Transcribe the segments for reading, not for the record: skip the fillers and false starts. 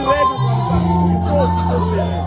règle comme ça. Il faut aussi te serrer.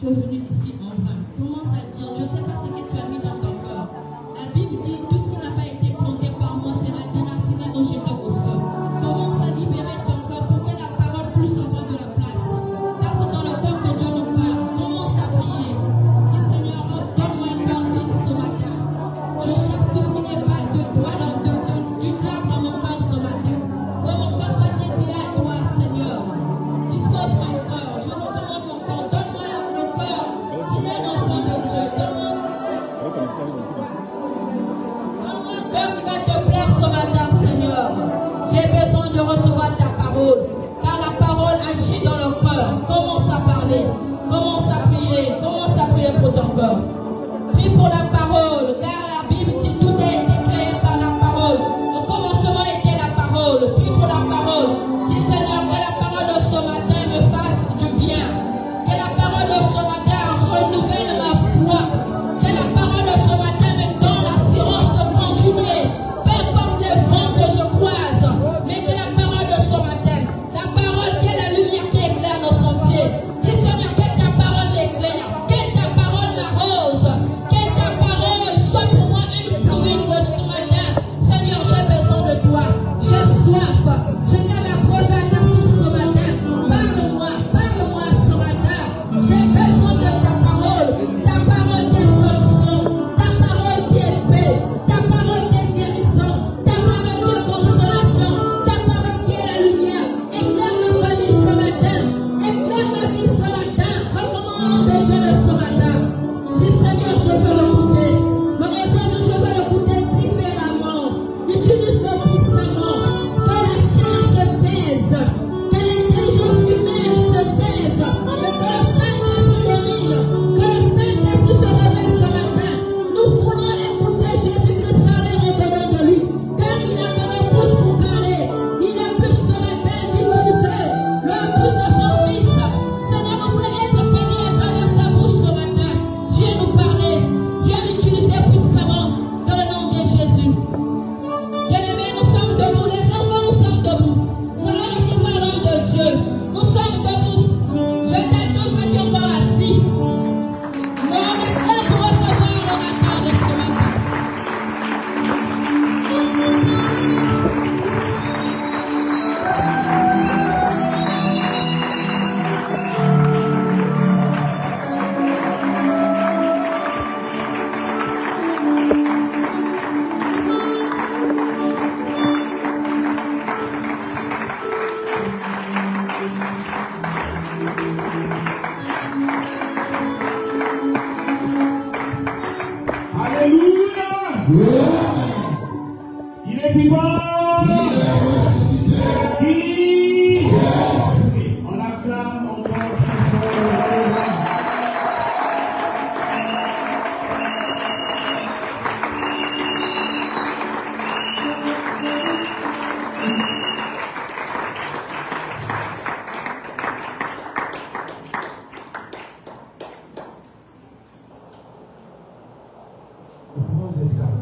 tu es venu ici en vain. Commence à dire, je ne sais pas ce que tu as mis dans ton cœur. La Bible dit, tout ce qui n'a pas été planté par moi sera déraciné ou jeté au feu. Commence à libérer ton cœur pour que la parole puisse avoir de la place. Car c'est dans le cœur que Dieu nous parle. Commence à prier. Dis Seigneur, donne-moi un cœur digne ce matin. Je cherche tout ce qui n'est pas de toi, du diable dans mon cœur ce matin. Que mon cœur soit dédié à toi, Seigneur. Dispose mon cœur. Je recommande mon cœur. Donne-moi le cœur. Dis un enfant de Dieu. Donne-moi un cœur qui va te plaire ce matin, Seigneur. J'ai besoin de recevoir ta parole. Car la parole agit dans le cœur. Commence à parler. Commence à prier. Commence à prier pour ton cœur. Prie pour la parole. Car la Bible dit tout a été créé par la parole. Le commencement était la parole. Prie pour la parole. Dis Seigneur, que la parole de ce matin me fasse du bien. Que la parole de ce matin renouvelle ma foi. Que la parole de ce matin me donne l'assurance de continuer. Peu importe les vents que je croise. Mais que la parole de ce matin, la parole qui est la lumière qui éclaire nos sentiers. Dis Seigneur, que ta parole m'éclaire. Que ta parole m'arrose. Que ta parole soit pour moi une pluie de ce matin. Seigneur, j'ai besoin de toi. J'ai soif. Je t'aime à provocation ce matin. Parle-moi ce matin. J'ai besoin de ta parole. Ta parole qui est solution. Ta parole qui est paix. Ta parole qui est guérison. Ta parole qui est consolation. Ta parole qui est la lumière. Éclaire ma famille ce matin. Éclaire ma vie ce matin. Recommandons de Dieu de ce matin. Dis Seigneur, je veux l'écouter. Me recherche, je veux l'écouter différemment. Utilise-le puissamment. Que la chair se taise. Que l'intelligence humaine se taise. Mais que le Saint-Esprit domine. Que le Saint-Esprit se réveille ce matin. Nous voulons écouter Jésus-Christ parler au-dedans de lui. Car il n'a que la bouche pour parler. Il a plus ce matin d'utiliser la bouche de son Fils. Seigneur, nous voulons être bénis à travers sa bouche ce matin. Viens nous parler. Viens l'utiliser puissamment dans le nom de Jésus. Bien-aimés, nous sommes debout. Les enfants, nous sommes debout. Nous allons recevoir l'homme de Dieu. Nous sommes debout. Je t'attends pas qu'on va assis. Mais on est là pour recevoir l'orateur de ce matin. Alléluia. Il est vivant. Qui on acclame encore très fort. Pourquoi vous êtes calme?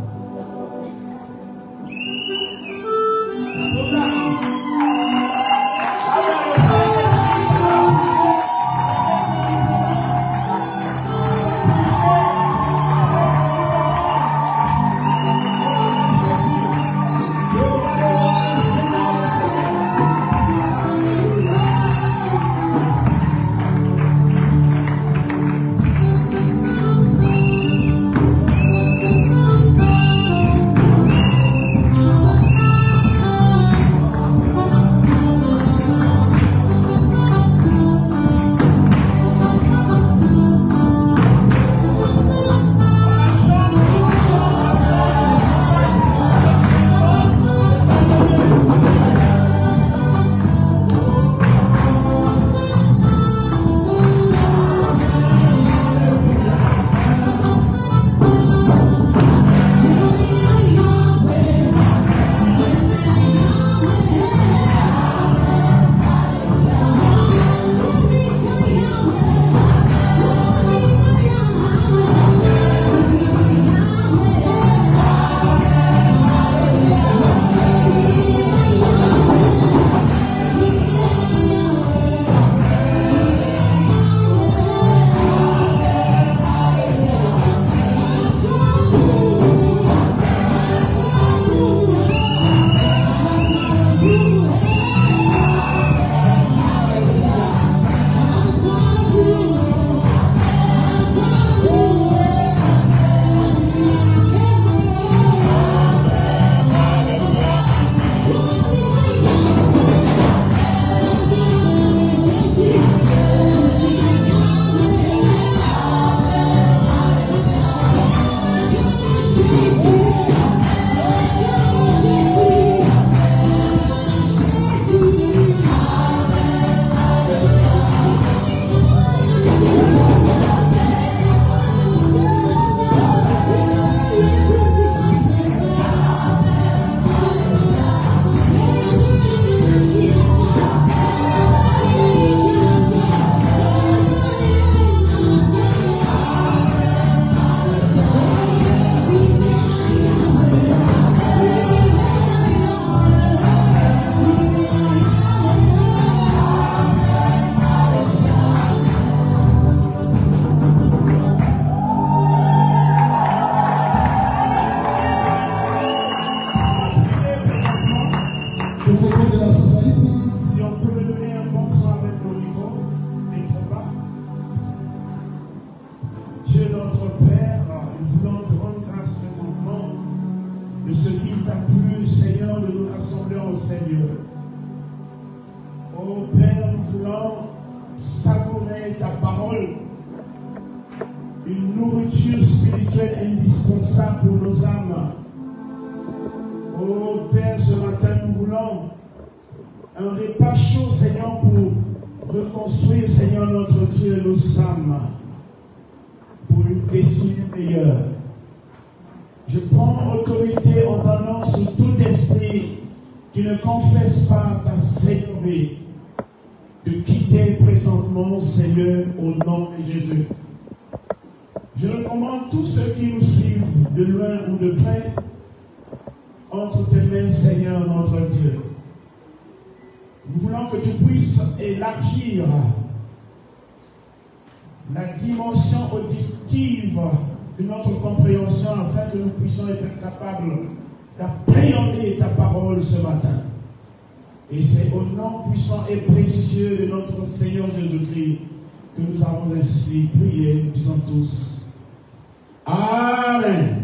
Seigneur. Oh Père, nous voulons savourer ta parole, une nourriture spirituelle indispensable pour nos âmes. Oh Père, ce matin, nous voulons un repas chaud, Seigneur, pour reconstruire, Seigneur, notre Dieu, nos âmes, pour une destinée meilleure. Je prends autorité en donnant sur tout esprit qui ne confesse pas ta Seigneurie, de quitter présentement, Seigneur, au nom de Jésus. Je recommande tous ceux qui nous suivent, de loin ou de près, entre tes mains, Seigneur, notre Dieu. Nous voulons que tu puisses élargir la dimension auditive de notre compréhension afin que nous puissions être capables d'appréhender ta parole ce matin. Et c'est au nom puissant et précieux de notre Seigneur Jésus-Christ que nous avons ainsi prié. Nous disons tous Amen.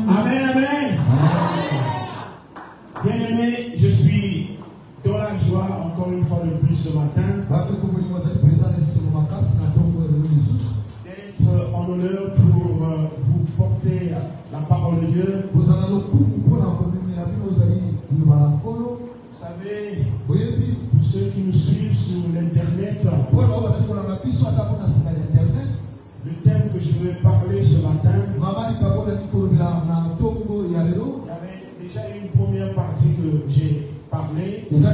Amen, amen. Bien-aimés, je suis dans la joie encore une fois de plus ce matin d'être en honneur pour vous porter la parole de Dieu. Vous savez, pour ceux qui nous suivent sur l'internet, le thème que je vais parler ce matin, il y avait déjà une première partie que j'ai parlé. Il y a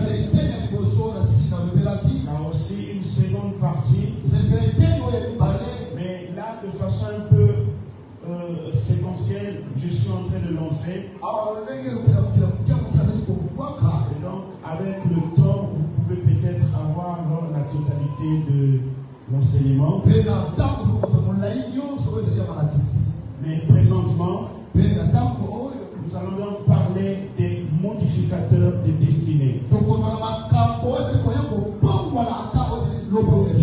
aussi une seconde partie. Mais là, de façon un peu séquentielle, je suis en train de lancer. Et donc, avec le temps, vous pouvez peut-être avoir la totalité de l'enseignement. Mais présentement, nous allons donc parler des modificateurs de destinée. Je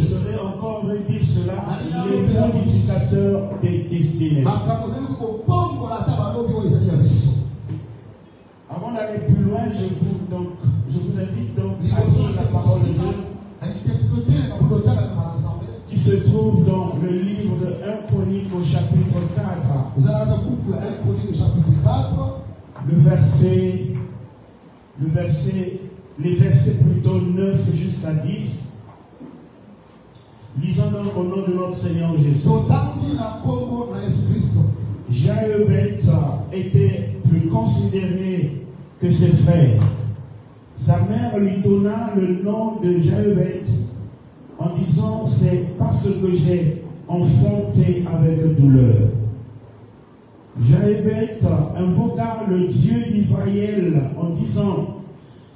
saurais encore redire cela, les modificateurs de destinée. Avant d'aller plus loin, je vous invite donc à lire la parole de Dieu qui se trouve dans le livre de 1 Chronique au chapitre 4. Les versets plutôt 9 jusqu'à 10. Lisons donc au nom de notre Seigneur Jésus. Jaëbeth était plus considéré que ses frères. Sa mère lui donna le nom de Jaëbeth en disant: c'est parce que j'ai enfanté avec douleur. Jaëbeth invoqua le Dieu d'Israël en disant: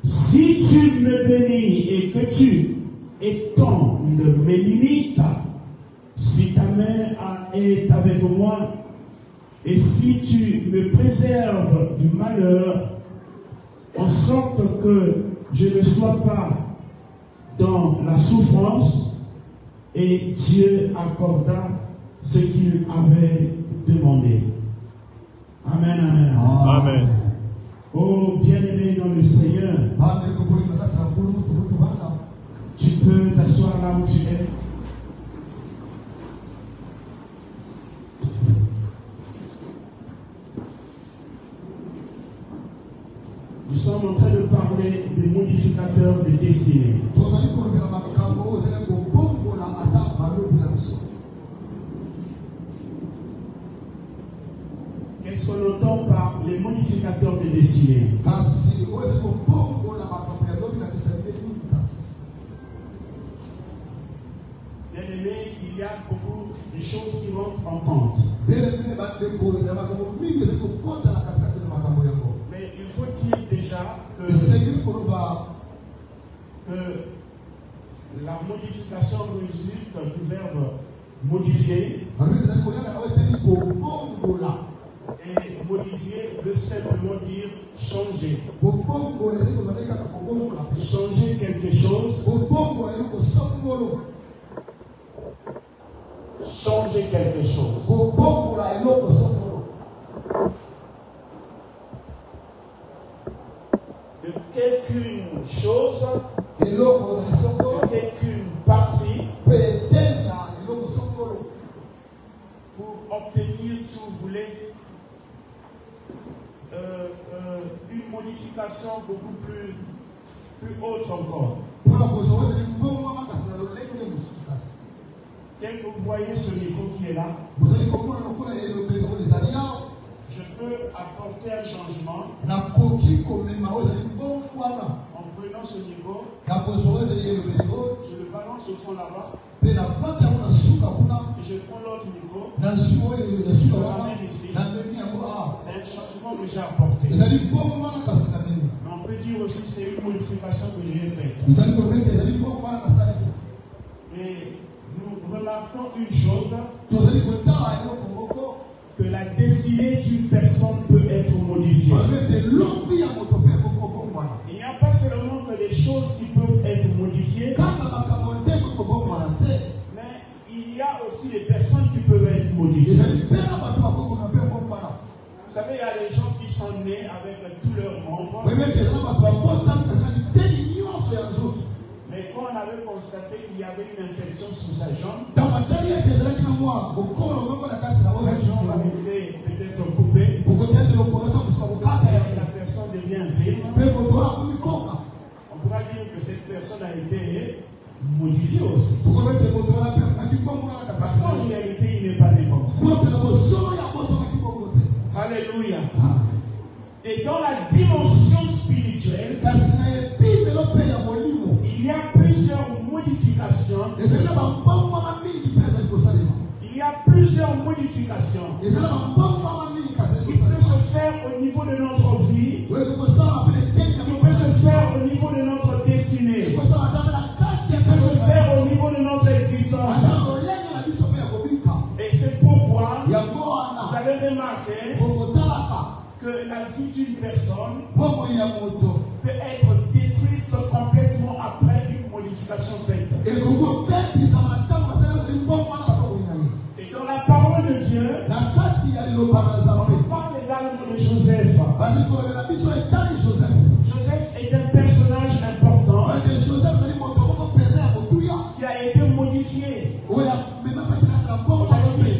si tu me bénis et que tu étends mes limites, si ta main est avec moi, et si tu me préserves du malheur, en sorte que je ne sois pas dans la souffrance, et Dieu accorda ce qu'il avait demandé. Amen, amen. Amen. Oh, bien-aimé dans le Seigneur, tu peux t'asseoir là où tu es. Nous sommes en train de parler des modificateurs de destinée. Qu'est-ce qu'on entend par les modificateurs de destinée? Bien-aimé, il y a beaucoup de choses qui rentrent en compte. Mais il faut dire déjà que la modification résulte du verbe modifier. Et modifier veut simplement dire changer. Changer quelque chose. Changer quelque chose. De quelqu'une chose, eloko na sokolo quelqu'une partie, petenda eloko sokolo pour obtenir, si vous voulez, une modification beaucoup plus haute encore. Dès que vous voyez ce niveau qui est là, je peux apporter un changement en prenant ce niveau, je le balance au fond là-bas, et je prends l'autre niveau, je le ramène ici. C'est un changement que j'ai apporté. Mais on peut dire aussi que c'est une modification que j'ai faite. Et nous remarquons une chose, que la destinée d'une personne peut être modifiée. Il n'y a pas seulement que les choses qui peuvent être modifiées, mais il y a aussi les personnes qui peuvent être modifiées. Vous savez, il y a des gens qui sont nés avec tous leurs membres. Mais quand on avait constaté qu'il y avait une infection sous sa jambe, la jambe avait été peut-être coupée, la personne devient infirme. On pourra dire que cette personne a été modifiée aussi. Parce qu'en réalité, il n'est pas né comme ça. Alléluia. Et dans la dimension spirituelle, il y a plusieurs modifications. Il y a plusieurs modifications qui peuvent se faire au niveau de notre vie, qui peuvent se faire au niveau de notre destinée, qui peuvent se faire au niveau de notre existence. Et c'est pourquoi vous avez remarqué que la vie d'une personne peut être détruite complètement après une modification faite. Et dans la parole de Dieu, on parle également de Joseph. Joseph est un personnage important qui a été modifié.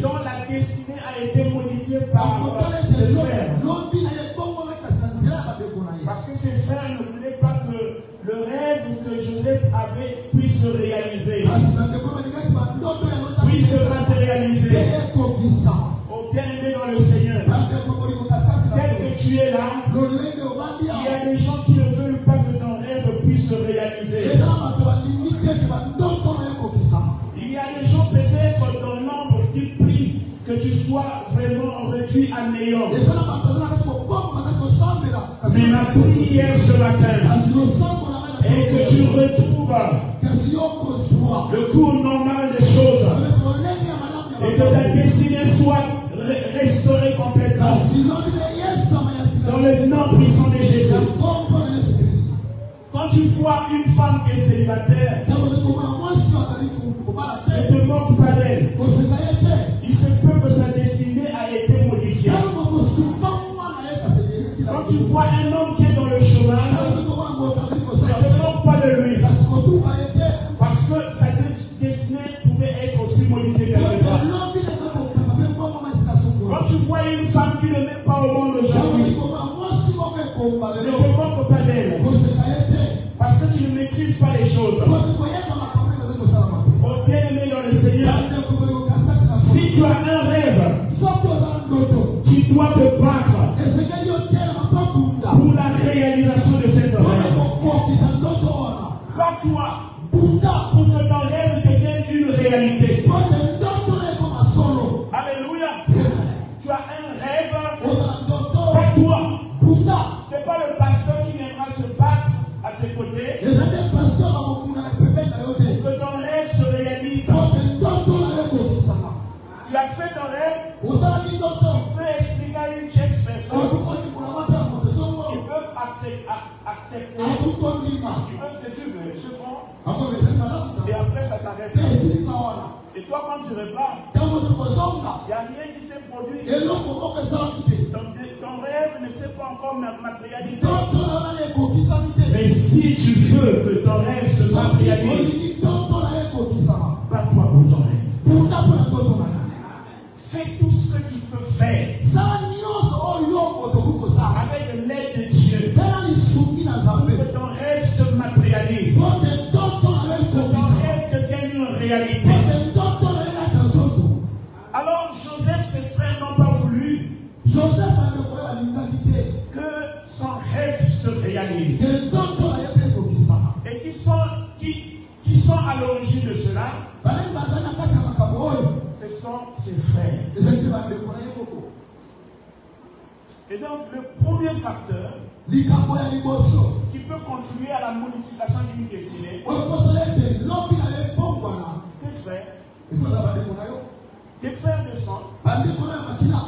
Dont la destinée a été modifiée par ses frères. Parce que ses frères ne voulaient pas que le rêve que Joseph avait puisse se réaliser. Puisse se matérialiser. Oh bien-aimé dans le Seigneur, tel que tu es là, il y a des gens qui ne veulent pas que ton rêve puisse se réaliser. Il y a des gens peut-être dans le nombre qui prient que tu sois vraiment réduit à néant. Mais la prière ce matin et que tu retrouves le cours normal des choses et que ta destinée soit restaurée complètement dans le nom puissant de Jésus. Quand tu vois une femme qui est célibataire, ne te moque pas d'elle. Il se peut que sa destinée a été modifiée. Quand tu vois un homme qui est dans le chômage, ne te moque pas de lui. Parce que sa destinée pouvait être aussi modifiée quelque part. Quand tu vois une femme qui ne met pas au monde aujourd'hui, ne te moque pas d'elle. Parce que tu ne maîtrises pas les choses. Oh bien-aimé dans le Seigneur, si tu as un rêve, tu dois te battre pour la réalisation de cette rêve. Bats-toi pour que ton rêve devienne une réalité. Alléluia. Tu as un rêve, bats-toi. Ce n'est pas le pasteur qui viendra se battre à tes côtés pour que ton rêve se réalise. Tu as fait ton rêve, tu peux expliquer à une tierce personne. Ils peuvent accepter. Ils peuvent te dire, mais je prends. Et après, ça s'arrête. Et toi, quand tu repars, il n'y a rien qui s'est produit. Ton ton rêve ne s'est pas encore matérialisé, ndoto na yo nani ekokisami te. mais si tu veux que ton rêve se matérialise, olingi ndoto na yo ekokisama. bats-toi pour ton rêve. Bunda mpo na ndoto na yo. Fais tout ce que tu peux faire Sala nyonso oyo otokoki kosala. avec l'aide de Dieu. Tala lisuki na Nzambe. Que ton rêve se matérialise. Pote ndoto na yo Que ton ekokisama. rêve devienne une réalité. Pote ndoto na yo elaka nzoto. Alors Joseph, ses frères n'ont pas voulu Joseph bandeko oyo balingaki te. que son rêve se réalise. Ke ndoto na yo mpe ekokisama. Et qui sont à l'origine de cela, Balengi bazali na kati ya makambo oyo. ce sont ses frères. Ezali te bandeko na ye koko. Et donc le premier facteur Likambo ya liboso. qui peut contribuer à la modification d'une destinée, Oyo kosala ete lobi na yo ebongwana. tes frères, Ekozala bandeko na yo. tes frères de sang, Bandeko na yo makila.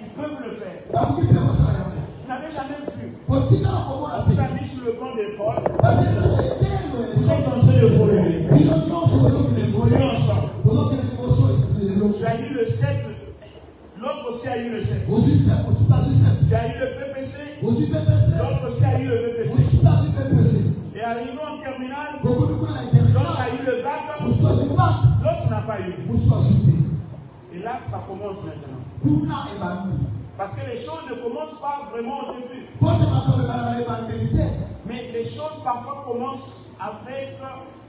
ils peuvent le faire. Bakoki mpe kosala yango. Vous n'avez jamais vu. Kotikala komona On vous a te. mis sur le banc d'école, Batiela etelo vous êtes elelo. en train d'évoluer. Bino nyonso ozokende Évoluer liboso. ensemble. Ozokende liboso elelo. Tu as eu le 7, l'autre aussi a eu le 7. Ozwi se ositazi se. Tu as eu le PPC, Ozwi PPC. l'autre aussi a eu le PPC. Ositazi PPC. Et arrivé en terminale, Bokomi kuna na l'autre a internet. eu le bac, Mosusu azwi bac. l'autre n'a pas eu. Mosusu azwi te. Et là, ça commence maintenant. Kuna ebandi. Parce que les choses ne commencent pas vraiment au début. Pote makambo ebanda na ebandeli te. Mais les choses parfois commencent avec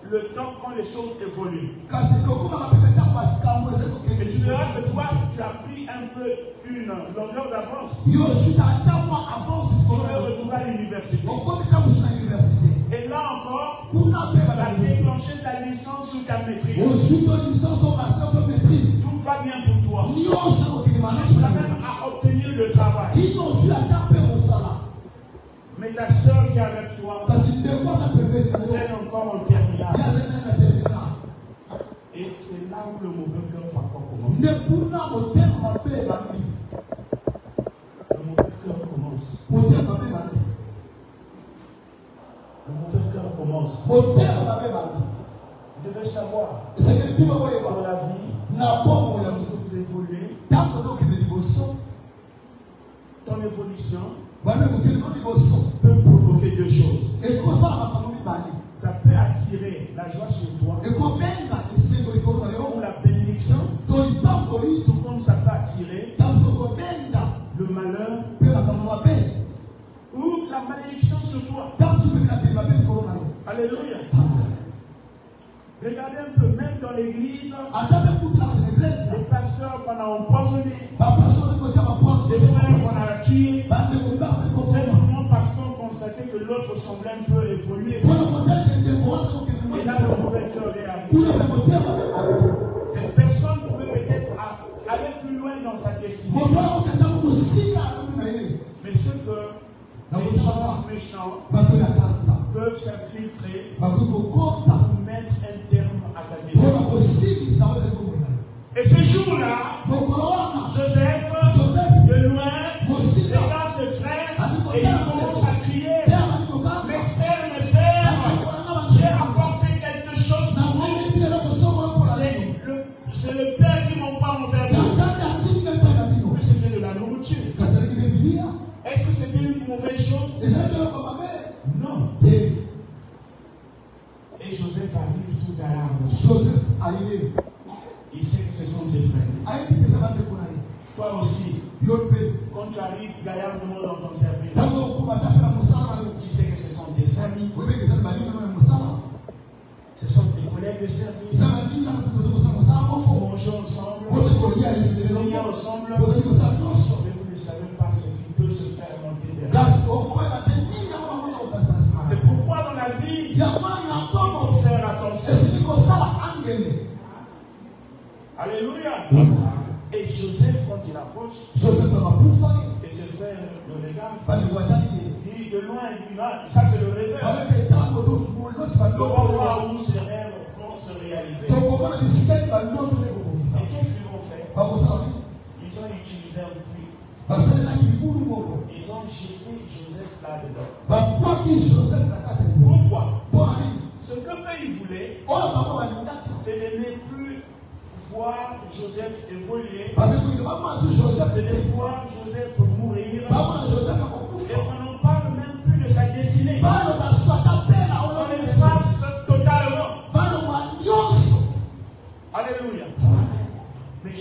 le temps quand les choses évoluent. Kasi kokumaka mpe ntango makambo ezali kokende Et tu verras liboso. que toi, tu as pris un peu une longueur d'avance. Yo osuta ata mwa avance Tu likolo veux na yo. retrouver à l'université. Okomi ntango mosusu na université. Et là encore, Kuna mpe tu as bandeli. déclenché ta licence ou ta maîtrise. Ozwi to licence to master to maîtrise. Tout va bien pour toi. Nyonso ekokende malamu Jusqu'à na yo. même à obtenir le travail. Kino ozwi ata mpe mosala. Mais ta soeur qui est avec toi, Kasi ndeko aza pembeni na yo. elle est encore en terminale. Ye azali nani na terminal. Et c'est là où le mauvais cœur parfois commence. Nde kuna motema mabe ebandi. Le mauvais cœur commence. Motema mabe ebandi. Le mauvais cœur commence. Motema mabe ebandi. Vous devez savoir, Esengeli bino dans koyeba. la vie, Na bomoi ya lorsque mosusu. vous évoluez, Ntango ozokende liboso. ton évolution Bana kokende ko liboso. peut provoquer deux choses. Ekozala makambo mibale. Ça peut attirer la joie sur toi Ekobenga esengo likolo na ou yo. la bénédiction, To lipamboli. tout comme ça peut attirer Ntango okobenga le malheur mpe makambo mabe. ou la malédiction sur toi. Ntango mosusu ekenda peli mabe likolo na yo. Alléluia. Regardez un peu, même dans l'église, Ata mpe kutelaka na eglise. les pasteurs qu'on a empoisonnés, Bapastori kotia mapwano. des frères qu'on a tués, Bandeko mibaka mpe kosema. simplement parce qu'on constatait que l'autre semblait un peu évoluer. Mpona koteka ndeko wana kokende Et là, le mauvais cœur est arrivé. kuna mpe motema mabe ebandi. Cette personne pouvait peut-être aller plus loin dans sa destinée. Moto wana kokenda mokosika alobi na ye. Mais ce que les gens méchants Bato ya kanza. peuvent s'infiltrer Bakoki kokota. pour mettre un terme à ta Mpona destinée. kosilisa oyo ekobela. Et ce jour-là, Mokolo wana. Joseph, Joseph. de loin, Mosika. regarde ses frères et il commence à crier, Mpe abandi kokanga. mes frères, j'ai apporté quelque chose Na pour vous. mwana ebile eloko songolo mpona bino. C'est le Père qui m'envoie en faire vous. Tata nde atindi mpe na bino. Mais c'était de la nourriture. Kazalaki mpe bilia. Est-ce que c'était une mauvaise chose? Ezalaki eloko mabe. Non. Te. Et Joseph arrive tout à l'âme. Joseph aye. Il sait que ce sont ses frères. Ayebi te eza bandeko na ye. Toi aussi, Yo mpe. quand tu arrives gaillardement dans ton service, Ntango okomata mpe na mosala na yo. tu sais que ce sont tes amis, Oyebeki eza balingano ya mosala. ce sont tes collègues de service. Eza balingano mpe toza kosala mosala Vous moko. mangez ensemble, Boza kolia vous elongo. ensemble, Bozali kosala nyonso. mais vous ne savez pas ce qui peut se faire monter derrière. Kasi okoyeba te nini yango bamona kokalisa nsima. C'est pourquoi dans la vie, Yango wana na il faut ntongo faire attention. esili kosala angele. Alléluia. Et Joseph, quand il approche, Joseph akapusani. et ses frères le regardent, Bandeko batali ye. il dit de loin, il dit, ah, ça c'est le rêveur. Babebe etango moloti On va bandoto. voir où ces rêves vont se réaliser. tokomona bisikati bandoto nde Et kokokisa. qu'est-ce qu'ils vont faire? Bakosala nini? Ils ont utilisé un puits. basalelaki libulu moko. Ils ont jeté Joseph là-dedans. Bakwaki Joseph na kati ya libulu. Pourquoi? Mpona nini? Ce que eux ils voulaient, Oyo bango balingaki. c'est de ne plus voir Joseph évoluer, Parce que bamona tu Joseph c'est te. de voir Joseph mourir, Bamona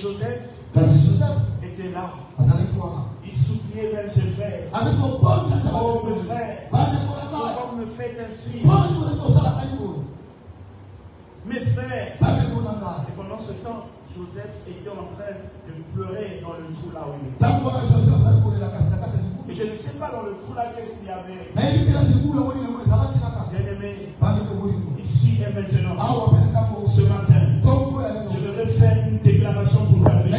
Joseph Kasi Joseph était là. azali kuwana. Il suppliait même ses frères. Avec mon bon Oh mes frères, pourquoi vous me faites ainsi? Mes frères. Et pendant ce temps, Joseph était en train de pleurer dans le trou là où il était. Et je ne sais pas dans le trou là qu'est-ce qu'il y avait. Bien-aimé, ici et maintenant, ce matin, je voudrais faire une déclaration pour ta vie.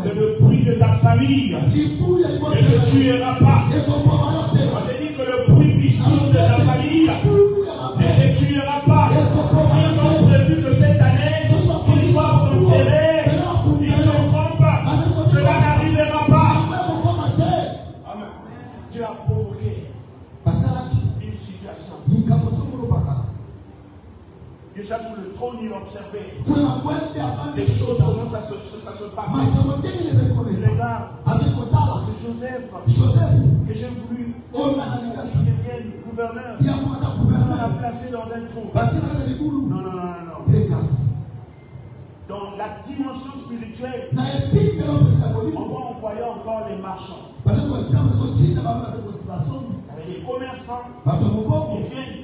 Que le bruit de ta famille ne te tuera pas. Moi j'ai dit que le bruit puissant de ta famille ne te tuera pas. S'ils ont prévu que cette année, qu'ils doivent t'enterrer, ils se trompent. Cela n'arrivera pas. Amen. Tu as provoqué une situation. Déjà sous le trône, il observait les choses, comment ça se passe. Regarde, c'est Joseph que j'ai voulu qu'il devienne gouverneur. On l'a placé dans un trou. Non. Dans la dimension spirituelle, on va envoyer encore les marchands. Avec les commerçants, ils viennent.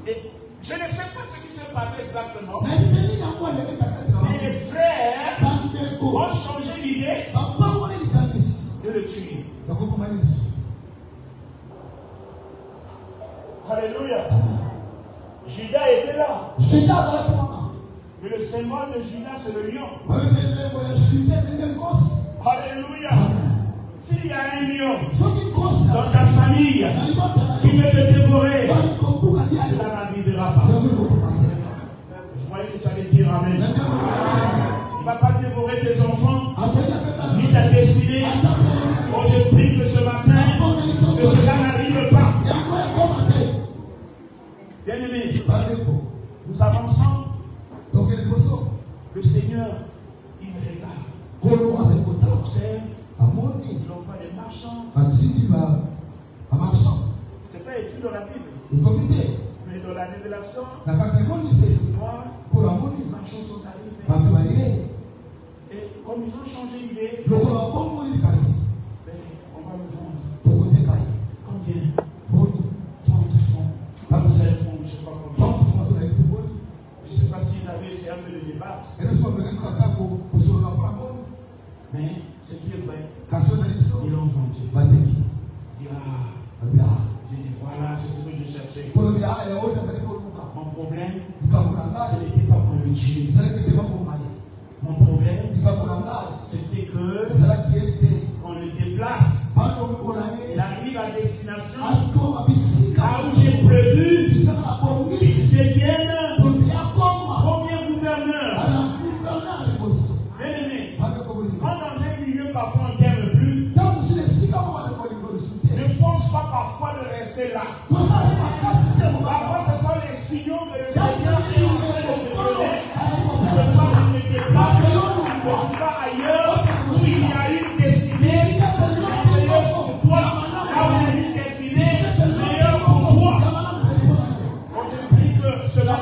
Et je ne sais pas ce qui s'est passé exactement. Mais les frères ont changé l'idée de le tuer. Alléluia. Judas était là. Mais le symbole de Judas, c'est le lion. Alléluia. S'il y a un lion dans ta famille qui veut te dévorer, cela n'arrivera pas. Je croyais que tu allais dire Amen. Il ne va pas dévorer tes enfants, ni ta destinée. Oh, je prie que ce matin, que cela n'arrive pas. Bien-aimés, nous avançons. Le Seigneur, il regarde. Il observe. Il envoie des marchands. Ce n'est pas écrit dans la Bible. Mais dans la révélation, les marchands sont arrivés. Et comme ils ont changé d'idée, on va le vendre. Combien? 30 francs. 35 francs, je ne sais pas combien. Je ne sais pas s'ils avaient essayé un peu de débattre. Mais ce qui est vrai, ils l'ont vendu. Il dit, j'ai dit, voilà, c'est ce que je cherchais. Mon problème, ce n'était pas pour le tuer. Mon problème, c'était qu'on le déplace. Il arrive à destination, là où j'ai prévu qu'il devienne premier gouverneur. Bien-aimé, quand dans un milieu parfois on ne t'aime plus, ne force pas parfois de rester là. Parfois ce sont les signaux que le Seigneur est en train de te donner. Que toi tu te déplaces, que tu vas ailleurs, où il y a une destinée meilleure pour toi, là où il y a une destinée meilleure pour toi. Moi je prie que cela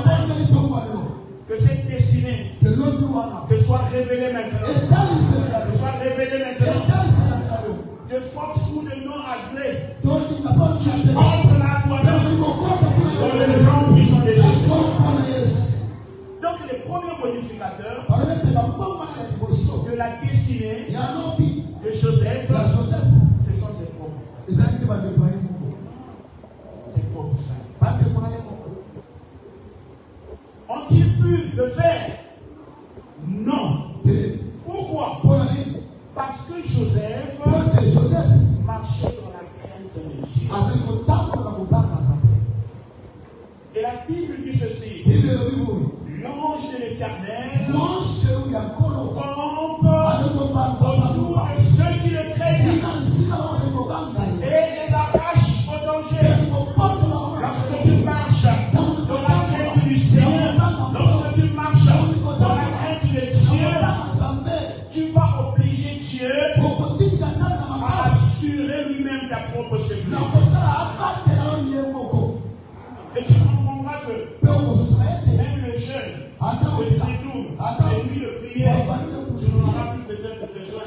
que cette destinée te soit révélée maintenant. Que soit révélée maintenant. De force ou de non à gré. Tu entres là toi-même dans le nom puissant de Jésus. Donc les premiers modificateurs de la destinée de Joseph, ce sont ses propres. Ses propres frères. Ont-ils pu le faire? Non. Pourquoi? Parce que Joseph marchait dans la crainte de Dieu. Et la Bible dit ceci. L'ange de l'Éternel campe autour de ceux qui le craignent et les arrache au danger. Lorsque tu marches dans la crainte du Seigneur, lorsque tu marches dans la crainte de Dieu, tu vas obliger Dieu à assurer lui-même ta propre sécurité. Et tu comprendras que même le jeune Et puis de prier, tu n'auras plus peut-être besoin.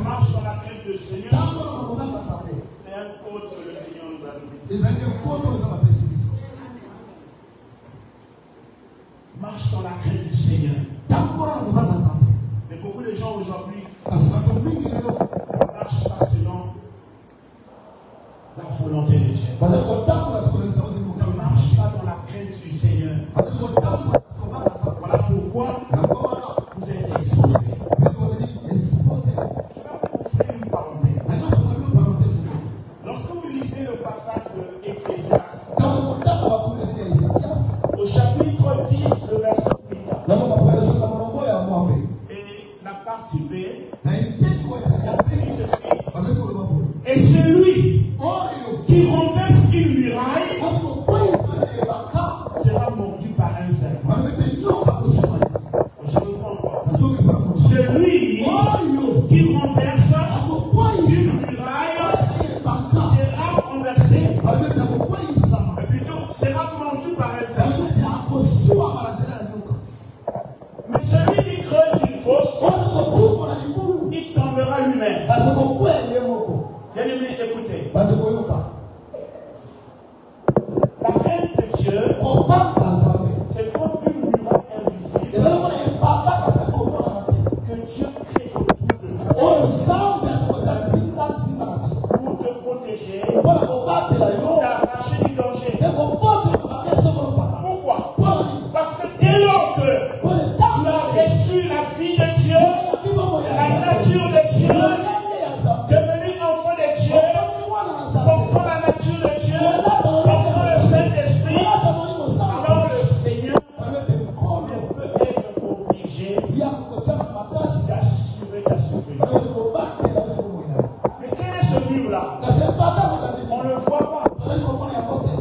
Marche dans la crainte du Seigneur. C'est un code que le Seigneur nous a donné. Marche dans la crainte du Seigneur. Mais beaucoup de gens aujourd'hui marchent pas selon la volonté de Dieu. Ne marche pas dans la crainte du Seigneur. Voilà pourquoi vous êtes exposés. Je vais vous offrir une parenthèse. Lorsque vous lisez le passage de Ecclésiaste, au chapitre 10, le verset 8, et la partie B, il dit ceci. Et celui qui renverse une muraille sera mordu par un serpent. Je reprends encore. Celui qui renverse une muraille sera renversé, plutôt sera mordu par un serpent. Mais celui qui creuse une fosse, il tombera lui-même. Bien aimé, écoutez. La crainte de Dieu, c'est comme une muraille invisible que Dieu crée autour de toi pour te protéger, pour t'arracher du danger. Pourquoi? Parce que dès lors que tu as reçu la vie de Dieu, la nature de Dieu, devenu enfant de Dieu, comprend la nature de Dieu, comprend le Saint-Esprit, alors le Seigneur ne peut être obligé d'assurer ta sécurité. Mais quel est ce mur-là? On ne le voit pas.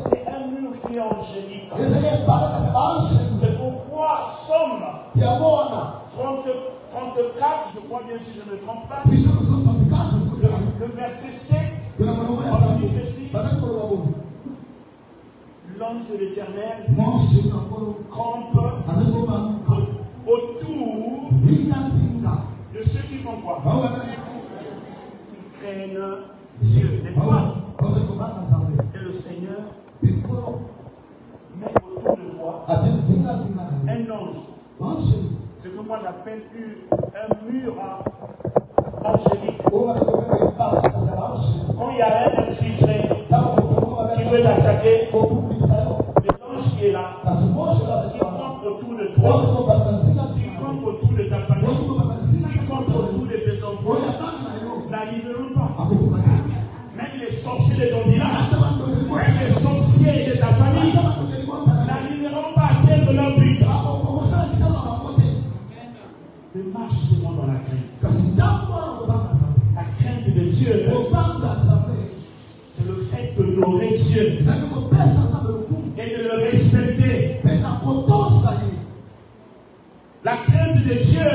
C'est un mur qui est angélique. C'est pourquoi Somme 34, je crois bien si je ne me trompe pas, le verset 7, on dit ceci. L'ange de l'Éternel campe autour de ceux qui font quoi? Qui craignent Dieu, n'est-ce pas? Et le Seigneur met autour de toi un ange. Ce que moi j'appelle un mur angélique. Quand il y a un infiltré qui veut t'attaquer, l'ange qui est là, il campe autour de toi, il campe autour de ta famille, il campe autour de tes enfants, n'arriveront pas. Même les sorciers de ton village, même les sorciers de ta famille, n'arriveront pas à atteindre leur but. Mais marche seulement dans la crainte. La crainte de Dieu, c'est le fait d'honorer Dieu et de le respecter. La crainte de Dieu,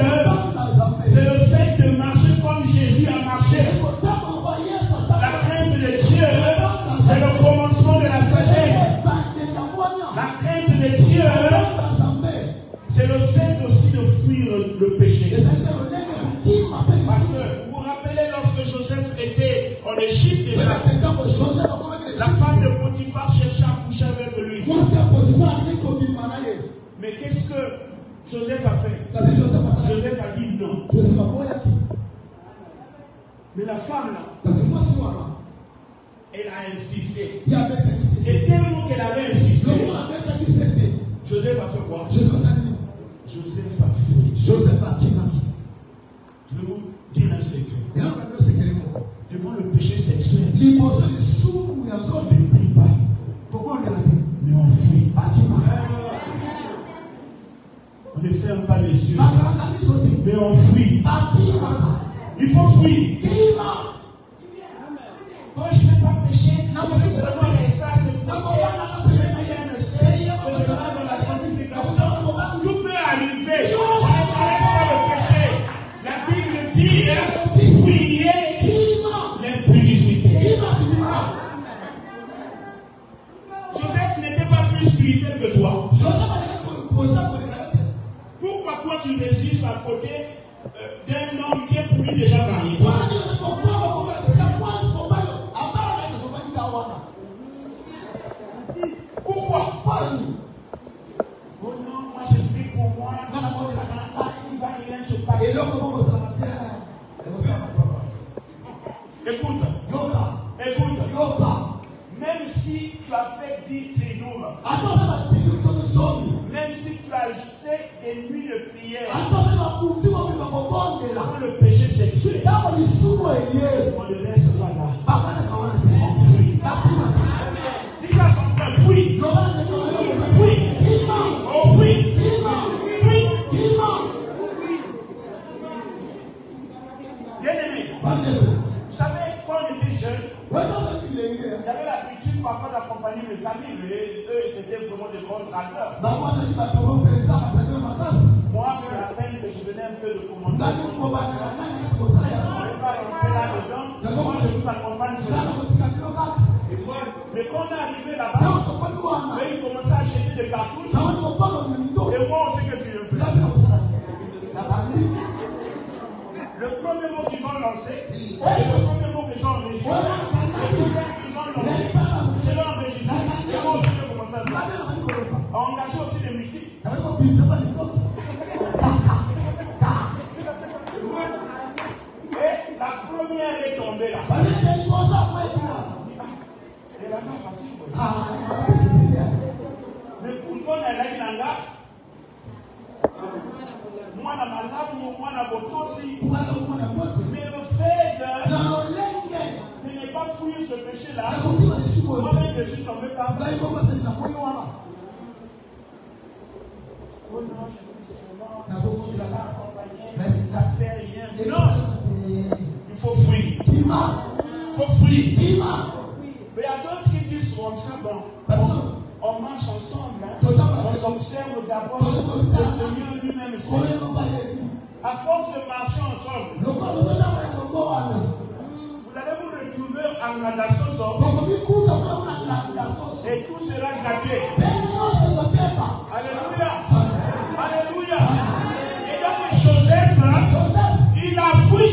c'est le fait de marcher comme Jésus a marché. La crainte de Dieu, c'est le commencement de la sagesse. La crainte de Dieu, c'est le fait aussi de fuir le péché. Parce que vous vous rappelez lorsque Joseph était en Égypte déjà, la femme de Potiphar cherchait à coucher avec lui. Mais qu'est-ce que Joseph a fait? Joseph a dit non. Mais la femme là, elle a insisté. Et tellement qu'elle avait insisté, Joseph a fait quoi? Joseph a fui. Je vais vous dire un secret. Devant le péché sexuel, on ne prie pas. Mais on fuit. On ne ferme pas les yeux. Mais on fuit. Il faut fuir. Moi, je ne vais pas pécher. Non, mais c'est seulement l'espace. Tout peut arriver. Le péché. La Bible dit fuyez l'impudicité. Joseph n'était pas plus spirituel que toi. tu résistes à côté d'un homme qui est pour lui déjà marié? Pourquoi? Oh non, moi je prie pour moi. Il va rien se passer. Écoute, même si tu as fait 10 trinours, même si tu as fait des nuits de prière dans le péché sexuel, on ne laisse pas là. Fuis. Dis ça à son frère, fuis. Fuis. Oh, fuis. Fuis. Bien-aimé, vous savez, quand on était jeune, j'avais l'habitude parfois d'accompagner mes amis, mais eux, c'était vraiment des grands acteurs. Moi, c'est la peine que je venais un peu de commencer. Je ne vais pas rentrer là-dedans. Moi, je vous accompagne sur ça. Mais quand on est arrivé là-bas, ils commençaient à acheter des cartouches. Et moi, on sait que tu le fais. Le premier mot qu'ils ont lancé, c'est le premier mot que j'ai enregistré. Le deuxième qu'ils ont lancé, je l'ai enregistré. Et moi aussi, j'ai commencé à faire. À engager aussi des musiques. Et la première est tombée là. Elle a pas facile. Mais pourquoi elle a dit là? Moi, dans ma lave, moi, dans mon aussi. Mais le fait de ne pas fuir ce péché-là, moi-même, je suis tombé par là. Oh non, je dis seulement, ça ne fait rien. Non, il faut fuir. Il faut fuir. Mais il y a d'autres qui disent comme ça, bon, on marche ensemble, hein. On s'observe d'abord le Seigneur lui-même. À force de marcher ensemble, vous allez vous retrouver en Nadasoso et tout sera gratuit. Alléluia. Alléluia. Et donc Joseph, il a fui.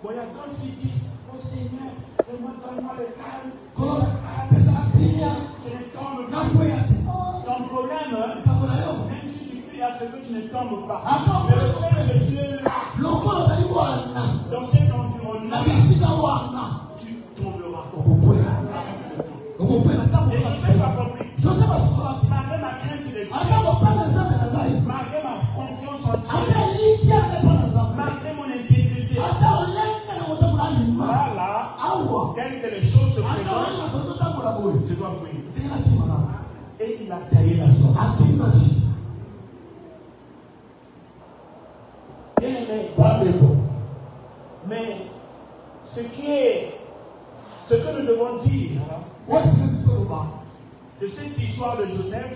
Bon, il y a d'autres qui disent, oh Seigneur, donne-moi le calme. Tu ne tombes pas. Ton problème, même si tu pries à ce que tu ne tombes pas. Mais le fait que Dieu est là, dans cet environnement, tu tomberas. Et Joseph a compris. Malgré ma crainte de Dieu, malgré ma confiance en Dieu, malgré mon intégrité, voilà, dès que les choses se présentent, je dois fuir. Et il a taillé la sorte. Bien aimé. Mais ce que nous devons dire de cette histoire de Joseph,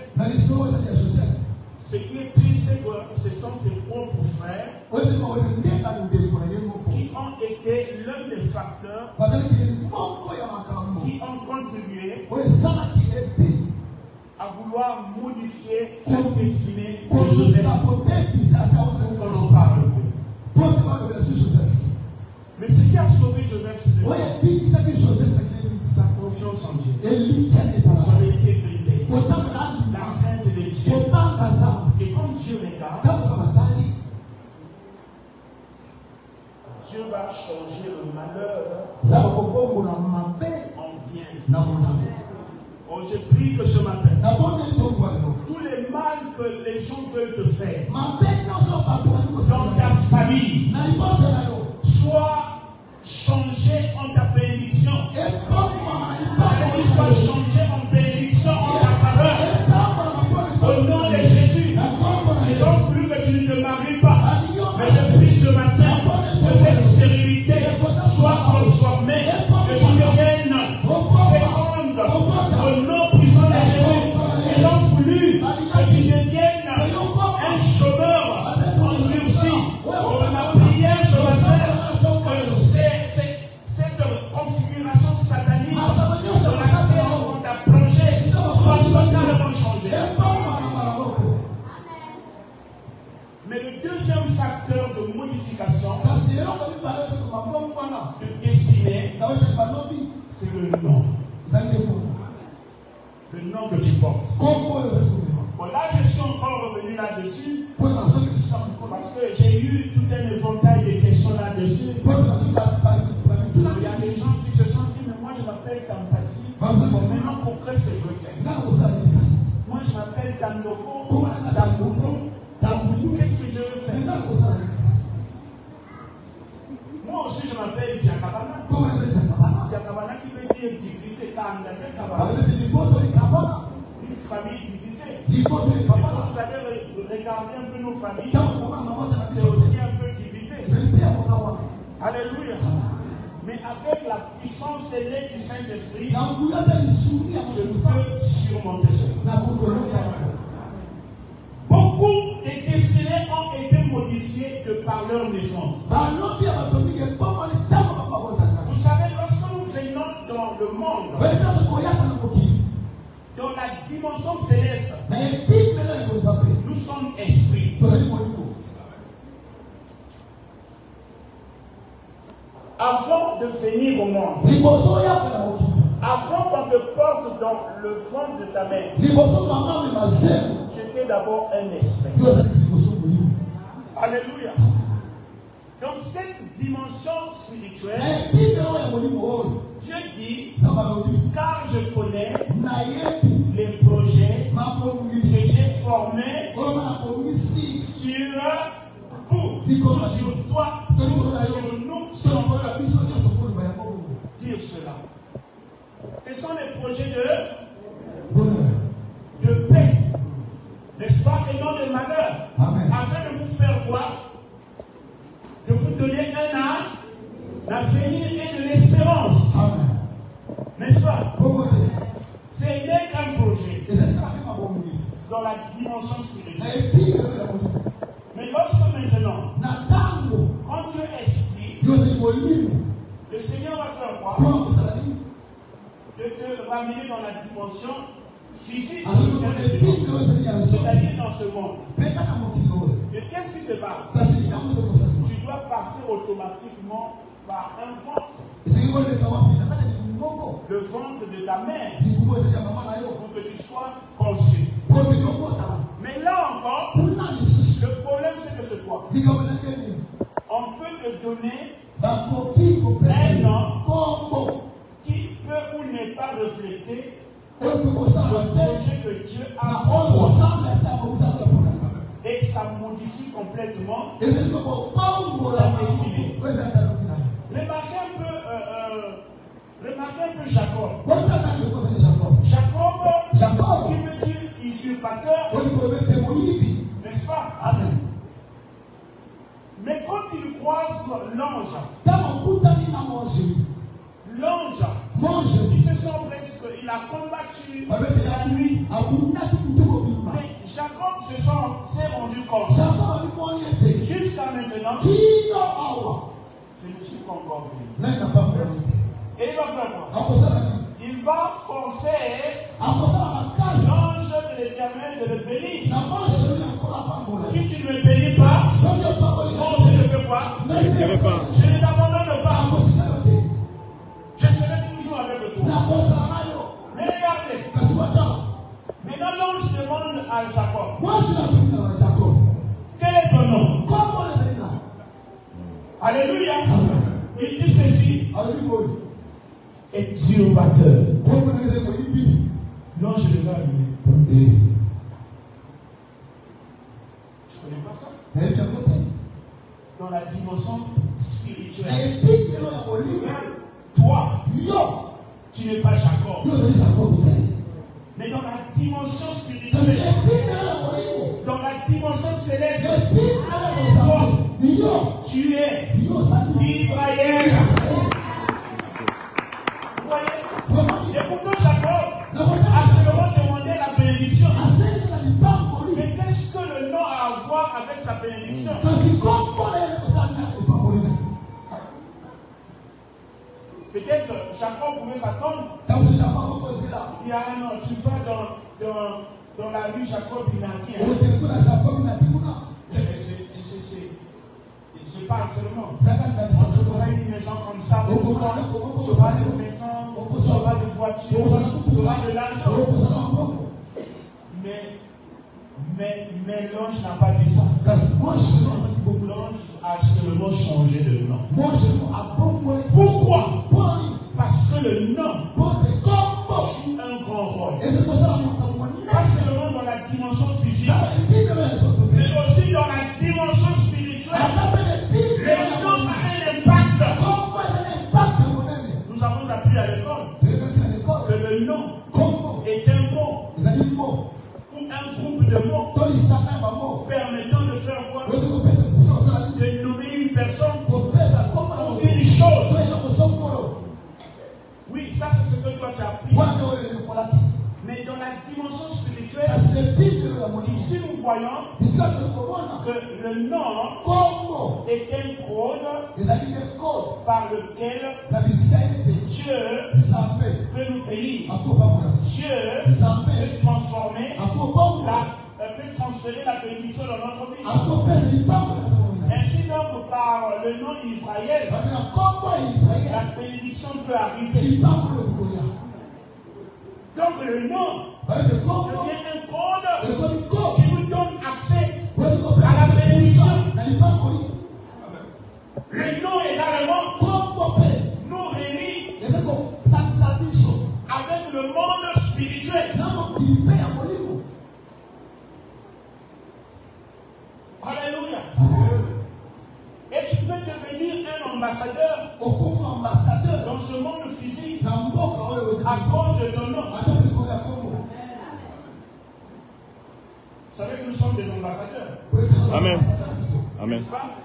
ce qui est triste, c'est que ce sont ses propres frères qui ont été l'un des facteurs qui ont contribué à vouloir modifier la destinée de Joseph. On en parle. Mais ce qui a sauvé Joseph, c'est sa confiance en Dieu, son intégrité, la crainte de Dieu. Et comme Dieu regarde, Dieu va changer le malheur en bien. Oh, je prie que ce matin, tous les mal que les gens veulent te faire dans ta famille soient changés en ta bénédiction. Soient changés en bénédiction en ta faveur. Au nom de Jésus, ils ont voulu que tu ne te maries pas. Mais je prie ce matin que cette stérilité soit transformée, que tu deviennes féconde. Au nom puissant de Jésus, ils ont voulu que tu deviennes un chômeur endurci. Oh, ma prière ce matin, de dessiner, c'est le nom. Le nom que tu portes. Bon, là, je suis encore revenu là-dessus parce que j'ai eu tout un éventail de questions là-dessus. Il y a des gens qui se sont dit, mais moi je m'appelle Tampassi. Bon, maintenant, pourquoi est-ce que je veux faire? Moi je m'appelle Tandoko, Tamboulou, qu'est-ce que je veux faire? Moi aussi je m'appelle Diakabana. Diakabana qui veut dire diviser, une famille divisée. Quand vous allez regarder un peu nos familles, c'est aussi un peu divisé. Alléluia. Mais avec la puissance aînée du Saint-Esprit, je peux surmonter cela. Beaucoup de destinés ont été modifiés de par leur naissance. Vous savez, lorsque nous venons dans le monde, dans la dimension céleste, nous sommes esprits. Avant de venir au monde, avant qu'on te porte dans le ventre de ta mère, tu étais d'abord un esprit. Alléluia. Dans cette dimension spirituelle, Dieu dit, car je connais les projets que j'ai formés sur vous, sur toi, sur nous, si on peut dire cela. Ce sont les projets de paix, n'est-ce pas, et non de malheur, afin de vous faire voir, de vous donner un avenir et de l'espérance. N'est-ce pas? Ce n'est qu'un projet dans la dimension spirituelle. Mais lorsque maintenant, quand Dieu explique, le Seigneur va faire quoi? De te ramener dans la dimension physique, c'est-à-dire dans ce monde. Et qu'est-ce qui se passe? Tu dois passer automatiquement par un ventre. Le ventre de ta mère pour que tu sois conçu. Mais là encore, le problème c'est que c'est quoi? On peut te donner un nom qui peut ou n'est pas refléter le projet que Dieu a pour toi. Et ça modifie complètement la destinée. Remarquez un peu Jacob. Jacob, qui veut dire usurpateur, n'est-ce pas? Amen. Mais quand il croise l'ange, il se sent presque, il a combattu la nuit. Mais Jacob s'est rendu compte. Jusqu'à maintenant, je ne suis pas encore venu. Et il va faire quoi? Il va forcer l'ange de l'Éternel de le bénir. Si tu ne me bénis pas, moi aussi je fais quoi? Je ne t'abandonne pas. Je serai toujours avec toi. Mais regardez. Maintenant l'ange demande à Jacob. Quel est ton nom? Alléluia. Il dit ceci. Usurpateur. L'ange de là, lui. Tu connais pas ça? Dans la dimension spirituelle. Toi, tu n'es pas Jacob. Mais dans la dimension spirituelle, dans la dimension céleste, toi, tu es Israël. Vous voyez? Et pourtant Jacob a seulement demandé la bénédiction. Mais qu'est-ce que le nom a à voir avec sa bénédiction? Peut-être Jacob pouvait s'attendre. Il y a un an, tu vas dans la rue Jacob, il n'a rien. Je parle seulement. On te donnerait une maison comme ça, tu auras une maison, tu auras des voitures, tu auras de l'argent. Mais l'ange n'a pas dit ça. L'ange a seulement changé de nom. Pourquoi? Parce que le nom joue un grand rôle. Pas seulement dans la dimension physique, mais aussi dans la dimension spirituelle. Le nom a un impact. Nous avons appris à l'école que le nom est un mot ou un groupe de mots permettant de faire quoi? De nommer une personne ou une chose. Oui, ça c'est ce que toi tu as appris. Mais dans la dimension spirituelle, ici nous voyons que le nom est un code par lequel Dieu peut nous bénir. Dieu peut transférer la bénédiction dans notre vie. Ainsi donc, par le nom d'Israël, la bénédiction peut arriver. Donc le nom devient un code qui nous donne accès à la bénédiction. Le nom également nous réunit avec le monde spirituel. Alléluia. Et tu peux devenir un ambassadeur dans ce monde physique à cause de ton nom. Vous savez que nous sommes des ambassadeurs. Amen. Amen.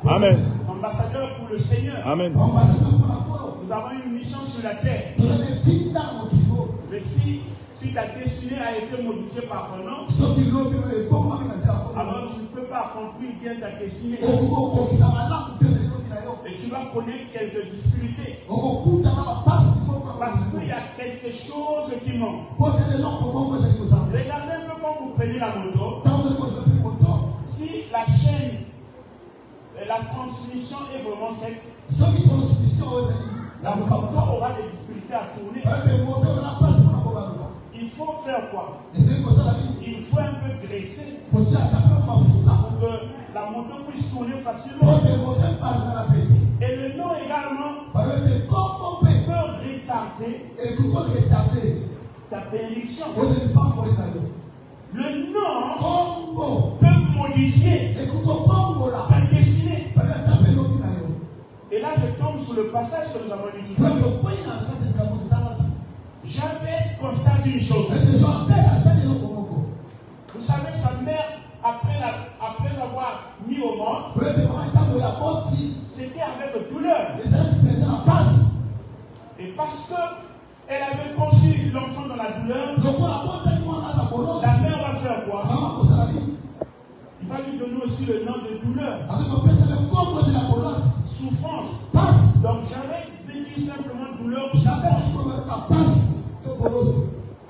Amen. Ambassadeurs pour le Seigneur. Amen. Nous avons une mission sur la terre. Mais si ta destinée a été modifiée par ton nom, alors tu ne peux pas accomplir bien ta destinée. Et tu vas connaître quelques difficultés. Parce qu'il y a quelque chose qui manque. Regardez un peu quand vous prenez la moto. Si la chaîne, la transmission est vraiment sec, la moto aura des difficultés à tourner. Il faut faire quoi? Il faut un peu graisser pour que la moto puisse tourner facilement. Et le nom également peut retarder ta bénédiction. Le nom peut modifier ta destinée. Et là, je tombe sur le passage que nous avons lu tout à l'heure. J'avais constaté une chose. Vous savez, sa mère, après avoir mis au monde, c'était avec douleur. Et parce qu'elle avait conçu l'enfant dans la douleur, la mère va faire quoi? Il va lui donner aussi le nom de douleur. Souffrance. Donc j'avais dit simplement douleur.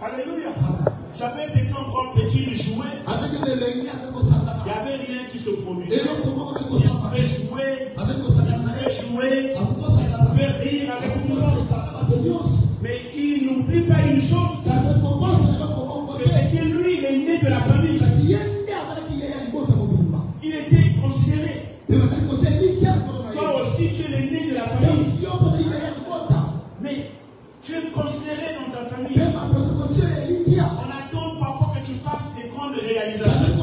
Alléluia. J'avais été encore petit, je jouais. Il n'y avait rien qui se produisait. Je pouvais jouer, je pouvais rire avec tout le monde. Mais il n'oublie pas une chose. Que c'est que lui, il est né de la famille. Il était considéré. Toi aussi, tu es né de la famille. Mais tu es considéré dans ta famille. On attend parfois que tu fasses des grandes réalisations.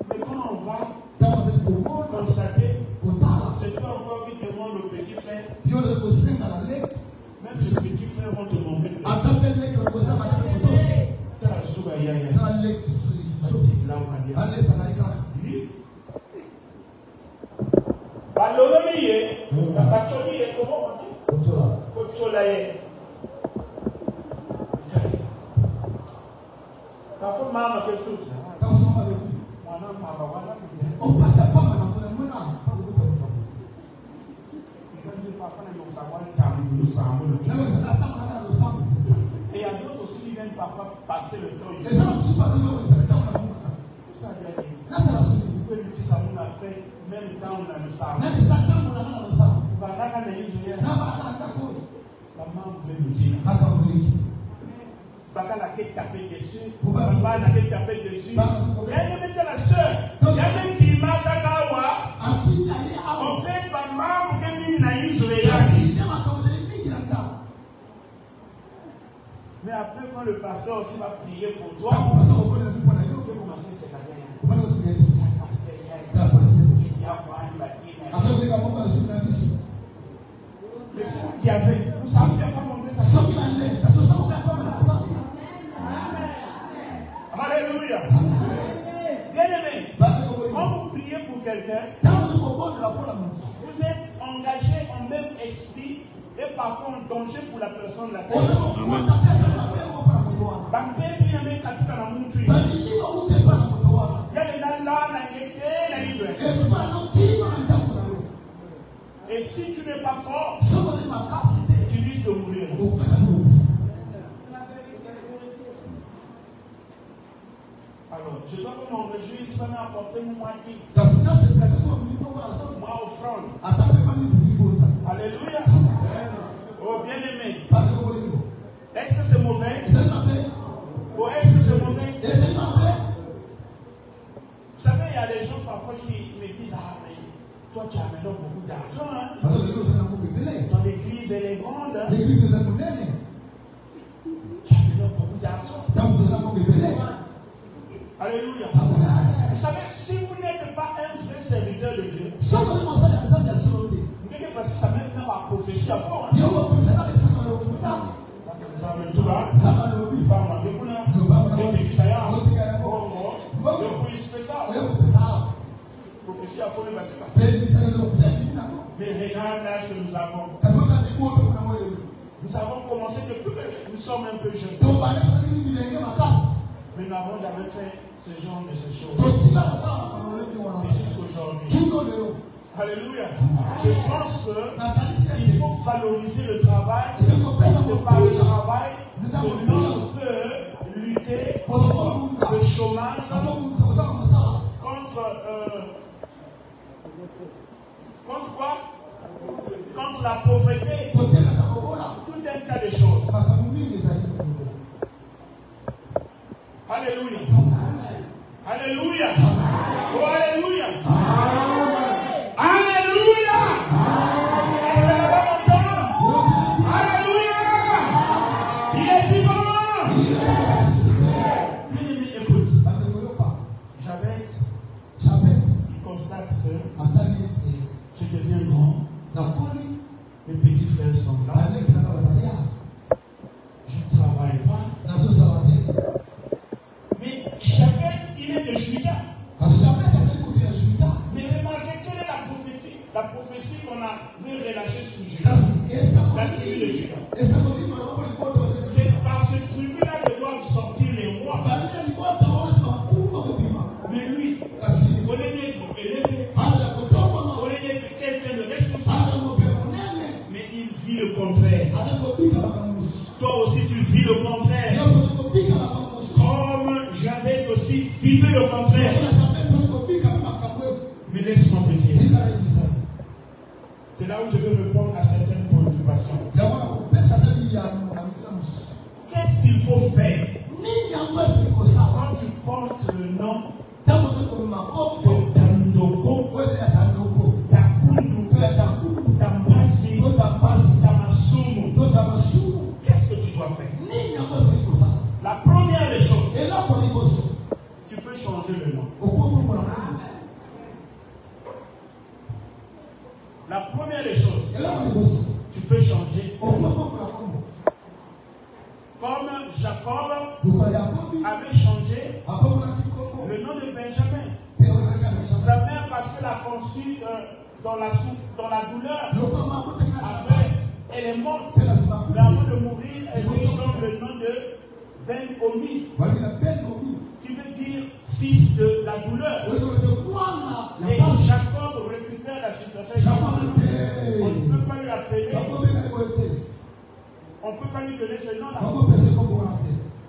Mais quand on va constater, c'est toi encore qui demande au petit frère. Même les petits frères vont te montrer. Et il y a d'autres aussi qui viennent parfois passer le temps. pouvez lui dire ça après, même temps on a le sang. Même si ça tombe, on a le sang. Maman pouvait nous dire. Baka la quête tapée dessus, papa la quête tapée dessus. Il y a même la soeur, il y a même qui m'a kakawa. En fait, maman pouvait nous naïs mais après, quand le pasteur aussi va prier pour toi, tu peux commencer cette année. Mais c'est vous qui avez, vous savez bien comment on fait ça. Alléluia. Bien-aimé, quand vous priez pour quelqu'un, vous êtes engagé en même esprit et parfois en danger pour la personne la terre. Amen. Et si tu n'es pas fort, tu risques de mourir. Alors, je dois m'en réjouir, si on a apporté mon moitié. Moi, offrande. Alléluia. Oh, bien-aimé. Est-ce que c'est mauvais? Oh, est-ce que c'est mauvais? Vous savez, il y a des gens parfois qui me disent, ah, mais toi, tu as maintenant beaucoup d'argent. Hein? Dans l'église, elle est grande. Hein? Tu as maintenant beaucoup d'argent. Alléluia. Vous savez, si vous n'êtes pas un vrai serviteur de Dieu, ça même pas la prophétie à fond. Hein? Prophétie à fond, mais regarde l'âge que nous avons. Nous avons commencé depuis que nous sommes un peu jeunes. Mais nous n'avons jamais fait ce genre de choses. Jusqu'aujourd'hui. Alléluia. Je pense qu'il faut valoriser le travail. C'est par le travail que l'homme peut lutter contre le chômage, contre quoi? Contre la pauvreté. Tout un tas de choses. Alléluia. Alléluia. Oh, alléluia. Alléluia. Est-ce que là-bas m'entend? Alléluia. Il est vivant. Bien-aimé, écoute. Jabez, il constate que je deviens grand. Mes petits frères sont là. Je ne travaille pas. Mais chacun, il est de Juda. Mais remarquez quelle est la prophétie qu'on a relâchée sur Juda. La tribu de Juda. C'est par cette tribu-là que doivent sortir les rois. Mais lui, au lieu d'être élevé, au lieu d'être quelqu'un de responsable, mais il vit le contraire. Toi aussi, tu vis le contraire. Comme j'avais aussi vécu le contraire. Mais laisse-moi te dire. C'est là où je veux répondre à certaines préoccupations. Qu'est-ce qu'il faut faire quand tu portes le nom de Dandoko, Dakundu, Dambasi, Damasumu? Qu'est-ce que tu dois faire? La première des choses, tu peux changer le nom. La première des choses, tu peux changer. Comme Jacob avait changé le nom de Benjamin. Sa mère, parce qu'elle a conçu dans la douleur, après, elle est morte. Mais avant de mourir, elle lui donne le nom de Ben-Omi, qui veut dire fils de la douleur. Et Jacob récupère la situation. On ne peut pas lui appeler. On ne peut pas lui donner ce nom-là.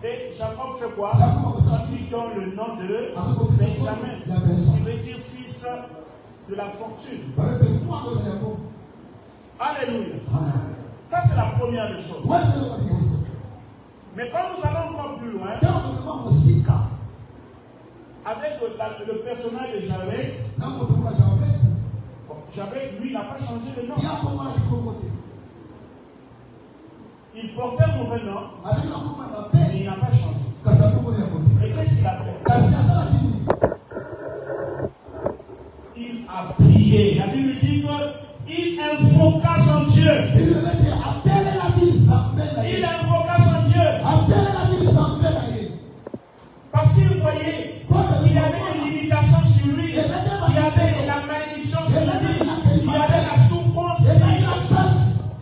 Et Jacob fait quoi? Jacob Il donne le nom de Benjamin, qui veut dire fils de la fortune. Alléluia. Ça, c'est la première des choses. Mais quand nous allons encore plus loin, avec le personnage de Javed, Javed, lui, n'a pas changé de nom. Il portait un mauvais nom, mais il n'a pas changé. Et qu'est-ce qu'il a fait? Il a prié. La Bible dit qu'il invoqua son Dieu. Il invoqua son Dieu. Parce qu'il voyait qu'il y avait une limitation sur lui. Il y avait la malédiction sur lui. Il y avait la souffrance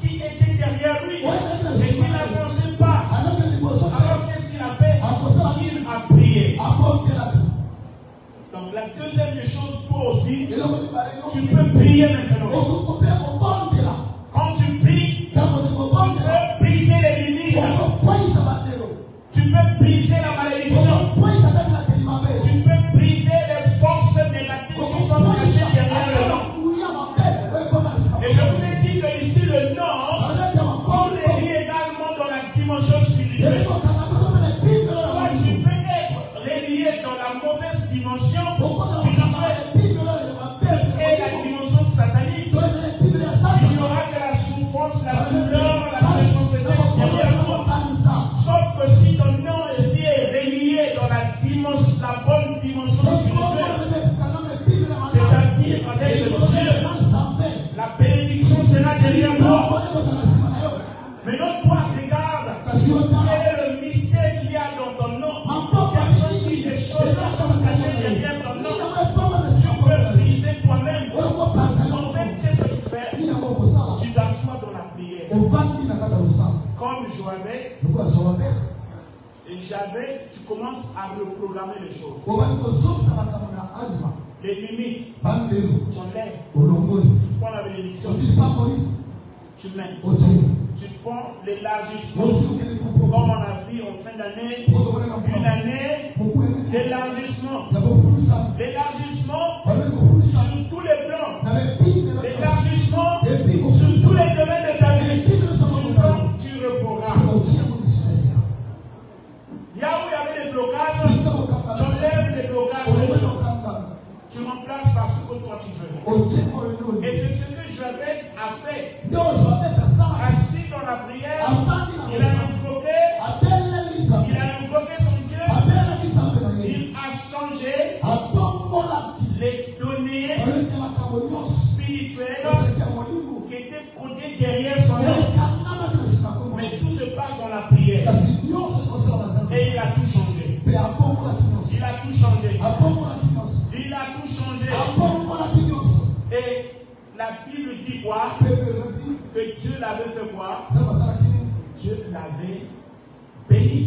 qui était derrière lui. Et qu'il n'avançait pas. Alors qu'est-ce qu'il a fait? Il a prié. Donc la deuxième des choses, toi aussi, tu peux prier maintenant. Quand tu pries, tu peux briser les limites. Tu peux briser la malédiction. Tu peux briser les forces négatives qui sont cachées derrière le nom. Et je vous ai dit que ici le nom, on est lié également dans la dimension spirituelle. Soit tu peux être relié dans la mauvaise dimension spirituelle et la dimension satanique. Il n'y aura que la souffrance, la douleur, la méchanceté derrière toi. Sauf que si ton nom ici est relié dans la bonne dimension spirituelle, c'est-à-dire avec le Dieu, la bénédiction sera derrière toi. Maintenant, toi, regarde quel est le mystère qu'il y a dans ton nom. Personne dit des choses qui sont cachées derrière ton nom. Tu peux briser toi-même. En fait, qu'est-ce que tu fais? Tu t'assois dans la prière. Comme Joabet. Et Javed, tu commences à reprogrammer les choses. Les limites, tu enlèves. Tu prends la bénédiction, tu mets. Tu prends l'élargissement. Comme on a vu en fin d'année, une année d'élargissement. L'élargissement sur tous les plans. L'élargissement sur tous les domaines de ta vie. Tu reprogrammes. Là où il y avait des blocages, tu enlèves les blocages. Tu remplaces par ce que toi tu veux. Et c'est ce que Javed a fait. Assis dans la prière, il a invoqué son Dieu. Il a changé les données spirituelles qui étaient codées derrière son nom. Mais tout se passe dans la prière. Et il a tout changé. Il a tout changé. Il a tout changé. Et la Bible dit quoi? Que Dieu l'avait fait quoi? Dieu l'avait béni.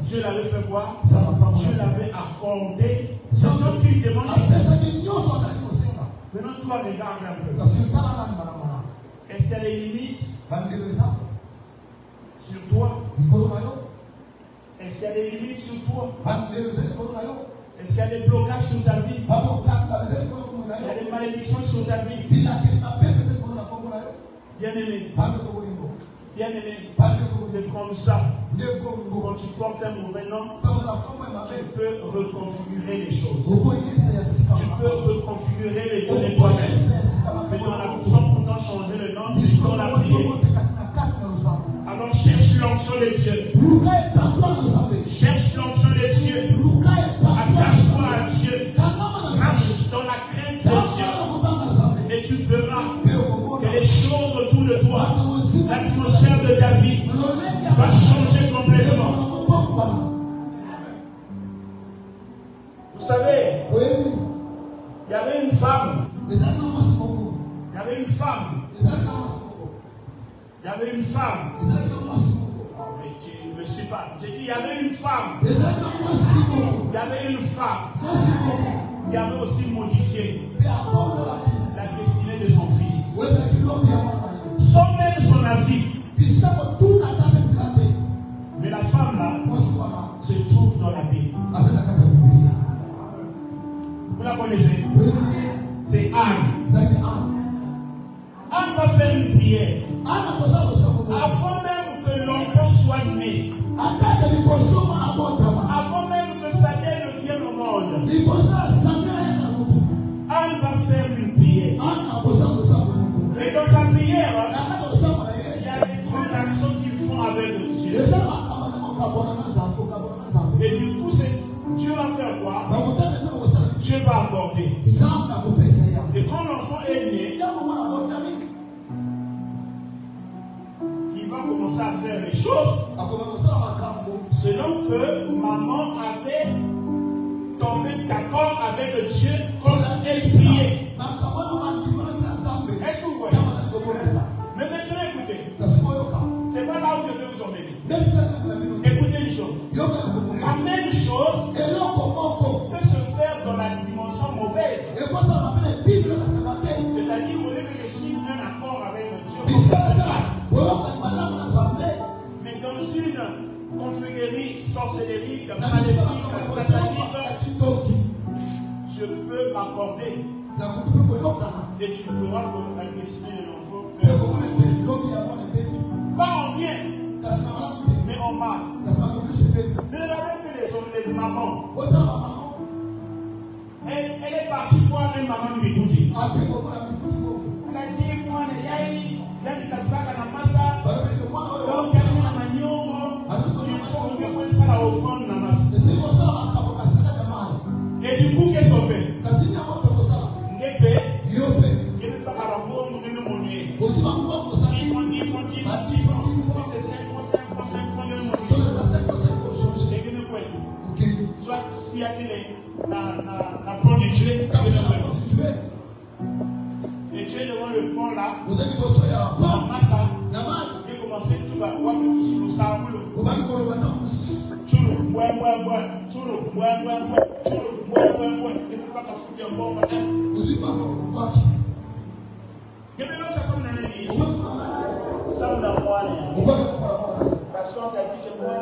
Dieu l'avait fait quoi? Dieu l'avait accordé. C'est donc qu'il demande. Maintenant, toi, regarde un peu. Est-ce qu'il y a des limites sur toi? Est-ce qu'il y a des limites sur toi? Est-ce qu'il y a des blocages sur ta vie? Il y a des malédictions sur ta vie? Bien-aimé, c'est comme ça. Quand tu portes un mauvais nom, tu peux reconfigurer les choses. Tu peux reconfigurer les données toi-même. Maintenant, la personne pourtant changer le nom, puisqu'on l'a prié. Alors cherche l'onction de Dieu. Cherche l'onction de Dieu. Attache-toi à Dieu. Marche dans la crainte de Dieu. Et tu verras que les choses autour de toi, l'atmosphère de ta vie, va changer complètement. Vous savez, il y avait une femme. Il y avait une femme. Il y avait une femme. Mais tu ne me suis pas. J'ai dit, il y avait une femme. Il y avait une femme qui avait aussi modifié la destinée de son fils. Sans même son avis. Mais la femme là, connaissez? C'est Anne. Anne va faire une prière. Avant même que l'enfant soit né. Avant même que Samuel ne vienne au monde. Anne va faire une prière. Et dans sa prière, il y a des transactions qu'ils font avec le Dieu. Et du coup, Dieu va faire quoi? Dieu va accorder. Et quand l'enfant est né, il va commencer à faire les choses selon que maman avait tombé d'accord avec Dieu comme elle priait. Est-ce que vous voyez? Mais maintenant, écoutez. C'est pas là où je vais vous emmener. Écoutez une chose. La même chose peut se faire dans la dimension mauvaise. C'est-à-dire au lieu que je signe un accord avec le Dieu. Mais dans une confrérie sorcellerie, maléfique, satanique, je peux m'accorder. Et tu pourras la dessiner de l'enfant. Pas en bien, mais en mal. Mais regardez que les mamans. Elle est partie voir une maman Mibouti. Elle a dit, moi, il y a des tatouages à la massa. Donc, il y a une maniobre. Il faut que je fasse la offrande à la massa. Et du coup, qu'est-ce qu'on fait? Soit s'il y a la pont de Dieu, et Dieu devant le pont là, la massa, il commençait tout à voir sur le sable. Parce qu'on a dit que moi,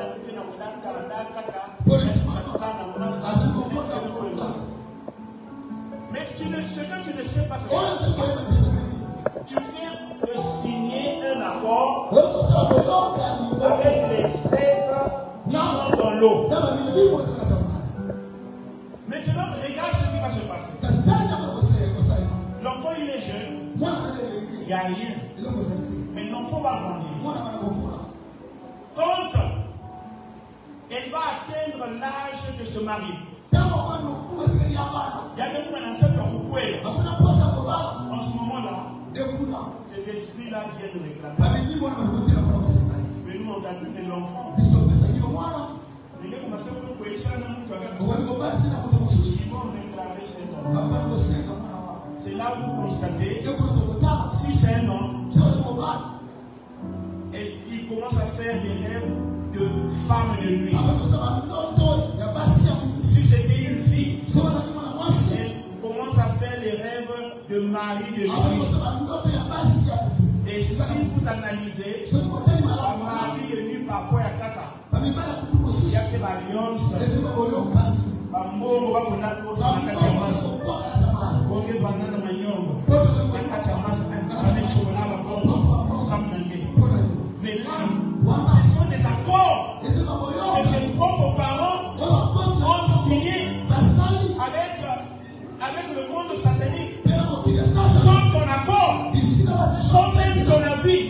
mais ce que tu ne sais pas, c'est que tu viens de signer un accord avec les êtres qui sont dans l'eau. Maintenant, regarde ce qui va se passer. L'enfant, il est jeune, il n'y a rien. Mais l'enfant va grandir. Quand elle va atteindre l'âge de se marier, il y a même un ancêtre en ce moment-là, ces esprits-là viennent réclamer. Mais nous, on a donné l'enfant. Il est commencé à nous poser ça dans ils vont réclamer cet enfant. C'est là où vous constatez, si c'est un homme, et il commence à faire des rêves de femme de nuit. Si c'était une fille, elle commence à faire les rêves de mari de nuit. Et si vous analysez, la mari de nuit parfois il y a caca. Il y a que l'alliance. Mais là, ce sont des accords que tes propres parents ont signés avec le monde satanique. Sans ton accord, sans même ton avis.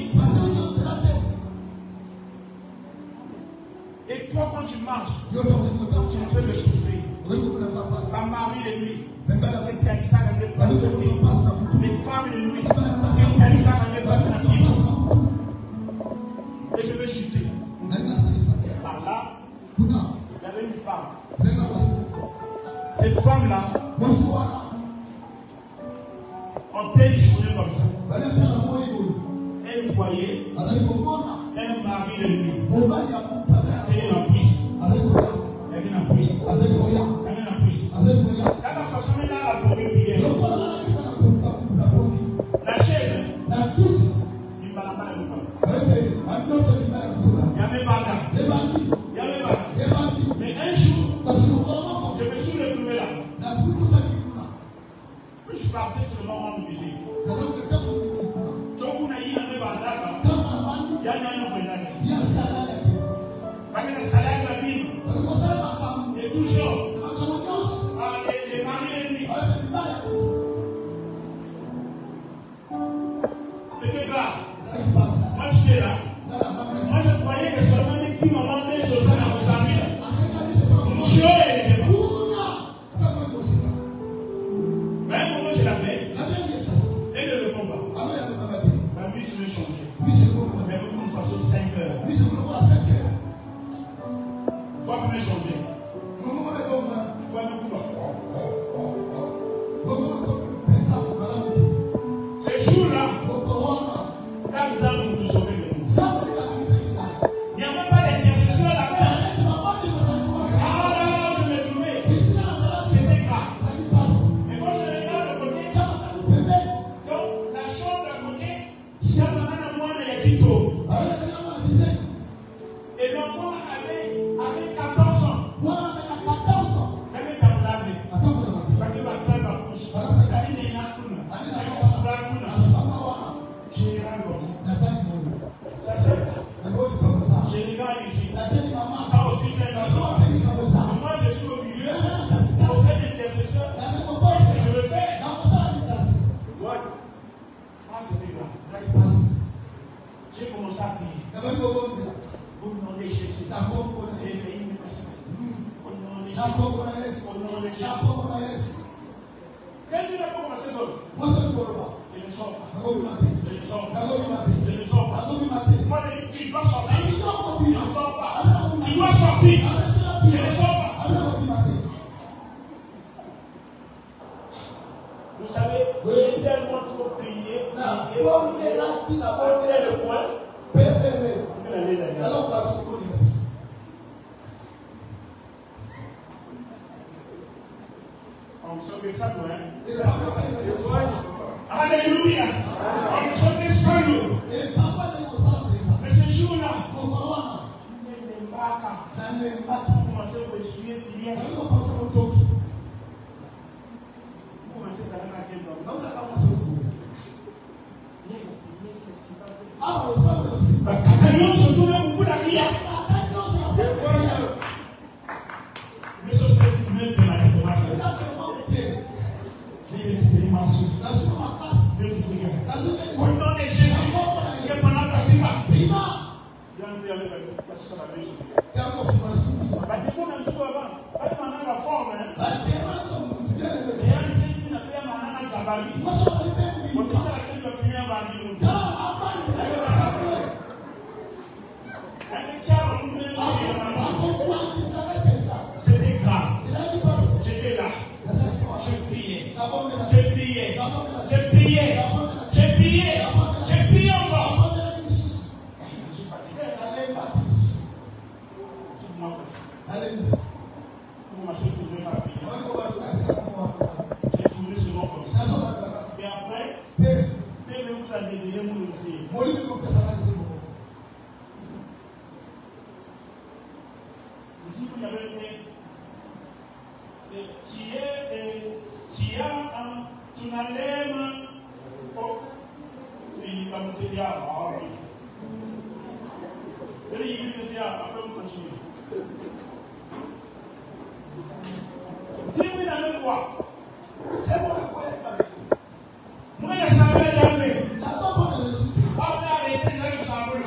Et toi, quand tu marches, tu ne fais que souffrir. Ça marie les nuits. Les femmes les nuits. Et je vais chuter. Par là, il y avait une femme. Cette femme-là, en pleine journée comme ça, elle voyait un mari de nuit. Et une emprise. Elle une emprise. Elle une emprise. Quand la façon est là, la première prière. La chaise, il m'a la main de moi. Il y avait Bada. Mais un jour, je me suis retrouvé là. partais sur le moment de musique. Chokuna hii na mbeba ndaka. Yani ano kwendani. Bakina salade la Bible. Et toujours. Les maris et lui. C'était grave. Moi j'étais là. Moi je croyais que seulement les qui m'ont demandé sur ça dans vos amis. Monsieur était là. Même moi je l'avais. Et ne répond pas. Ma musique veut changer. Mais de toute façon 5 heures. Faut que me changer. Faut me couper. Ce jour-là, quand nous allons nous sauver de nous. Il n'y a même pas d'intercession là-bas. Ah là, je me trouvais. C'était grave. Mais quand je regarde le côté, donc la chambre à côté, ça m'a donné moins de l'équito. Et l'enfant avait 14 ans. Même dans la vie. Parce que ma soeur va coucher. Elle est née. Général comme ça. Ça c'est général ici. Ça aussi c'est un autre. Moi je suis au milieu. Au sein de l'intercession. Qu'est-ce que je veux faire? Ah c'était grave. J'ai commencé à prier. Au nom de Jésus. Au nom de Jésus. Qu'est-ce que tu as commencé à faire? Je ne sors pas. Je ne sors pas. Je ne sors pas. Moi, tu dois sortir. Je ne sors pas. Tu dois sortir. Je ne sors pas. Vous savez, j'ai tellement trop prié. Le point. On se fait ça, non? Alléluia. On se fait ça, nous. Mais ce jour-là, on commence à essuyer bien. On commence à la gueule. Nous se trouvons beaucoup d'arrière. Mais ce serait tout de même de la tête de ma fille. J'ai récupéré ma souffle. Au nom de Jésus, que pendant la sima. Il y a un peu avec la sur la maison. Il faut même tout avant. Pas maintenant la forme. Et un peu qui n'a pas maintenant la gabarit. On dit à laquelle le premier va venir. C'était grave. J'étais là. Je priais. Je priais. Je priais. Je priais. Je priais encore. Je suis fatigué. Comment m'a trouvé ma prière? J'ai trouvé ce nom comme ça. Et après, vous avez donné mon dossier. Si vous avez été tu as si vous n'avez quoi, c'est bon. Moi, je savais jamais. On a arrêté là, je savais.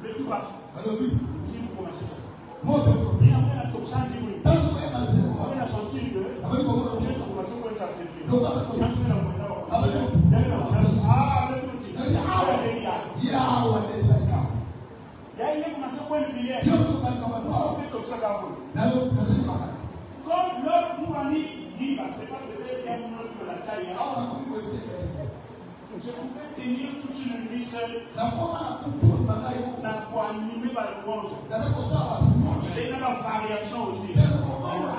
Mais tout va. Alléluia. Si vous commencez. Moto. Et après, la top 100 dit oui. Tangu kwa yema sema. Après, la sortie de. Habari kwa moto. J'ai commencé à faire ça. Ndio kama kwa. Habari. Ah, le petit. Yawa desaka. Ya ile commencé à faire le Ndio kwa kama on fait comme ça d'abord. na yo tunasema Comme l'autre nous a mis libre, c'est pas peut-être qu'il y a une autre la taille. hawa kuiweke. Je pouvais tenir toute une nuit seule Na kama na kutu mangai huko. pour animer par le louange. Na kwa sawa. Et il y a la variation aussi. Ndio kwa maana.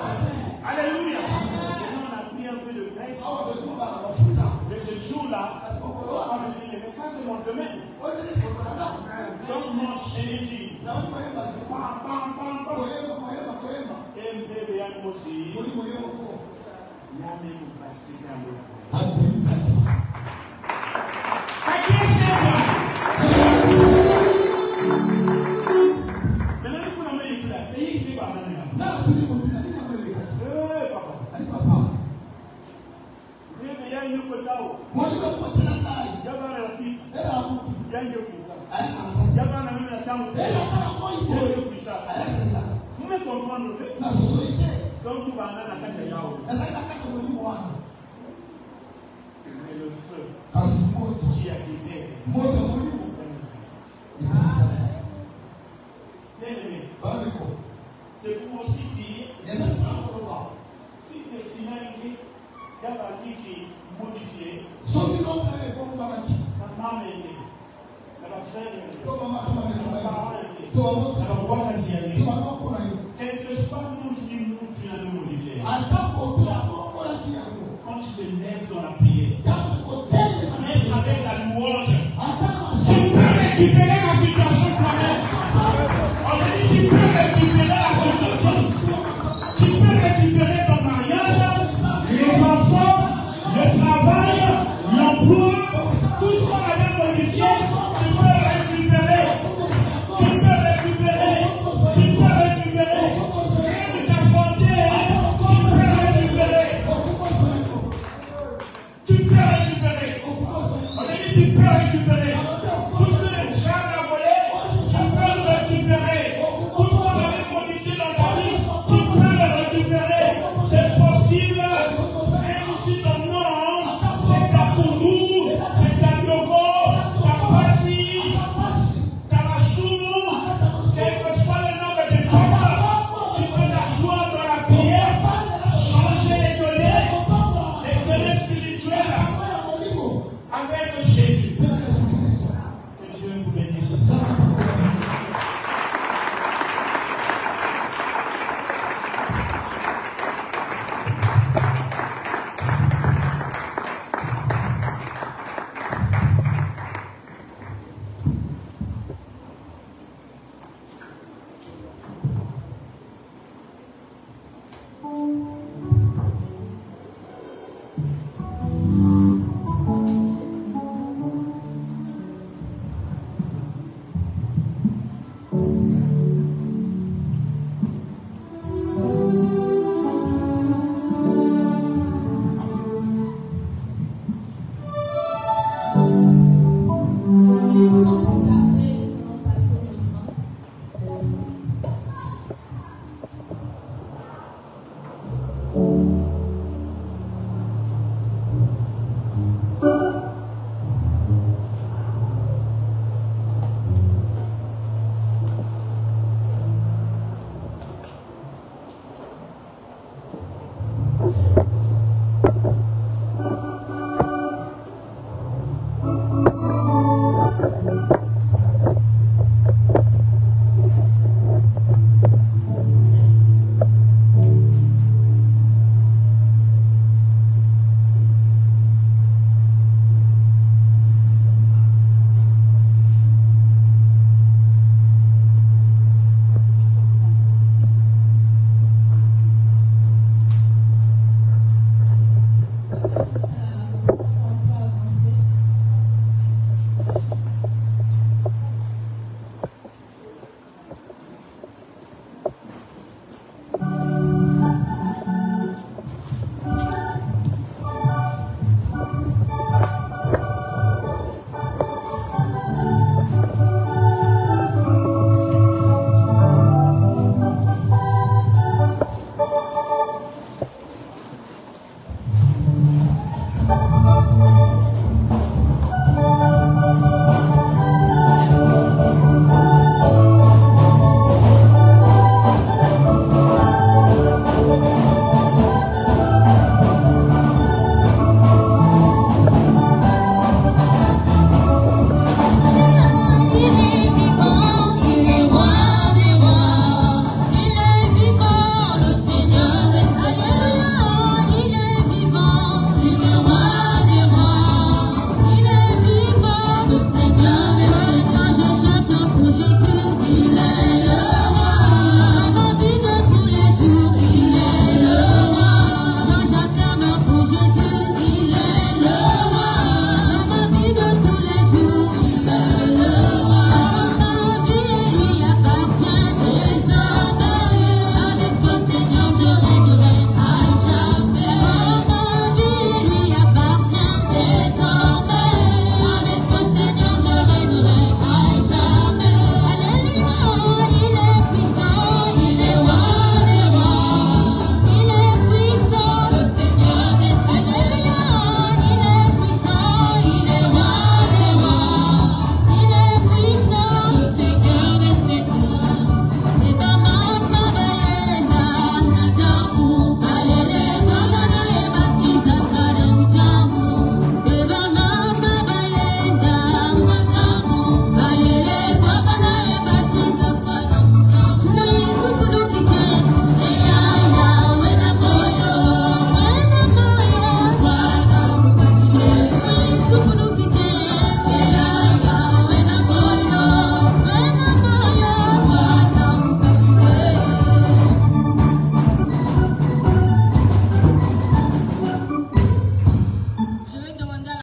Alléluia. Maintenant, on a pris un peu de graisse. Hawa ndio baba mafuta. Mais ce jour-là, on a dit, mais ça c'est mon domaine. Donc mon chéri dit, Na kwa yema sema. pam, pam, pam, pam. Koyema. Et bébé yangu aussi, Muri moyo wako. il y a même passé dans le Hadi. À qui c'est moi? Maintenant, nous avons dit là, pays qui va maintenant. Na tuliko tunalina mbele. Papa. Ali papa. Bébé yangu ko tawo. Moyo wako tunalai. Yaba na pi. Era hapo. Yangu kusa. Ai. Yaba na mimi na tangu. Era kama moyo. Yangu kusa. Ai. Vous me comprenez? Na société. Donc tu vas aller dans la kata yao. Nataka kaka mwalimu wangu. Mais le feu Kasi moto. qui a quitté. Moto mwalimu. Bien-aimé, Bariko. c'est pour aussi dire, Yana tunakoa. si le Sinaï y a pas dit qui modifié, Soki ndo mwe kwa mbaki. maman est la frère Kwa mama kama ni la mbaki. parole est Kwa moto. ça va voir quasi aller. Kwa mama kuna hiyo. Quel que soit nous tu n'as pas modifié. Atapo kwa kwa la kiango. Quand tu te lèves dans la prière, Kama kwa tele même avec la louange, Atana tu peux récupérer la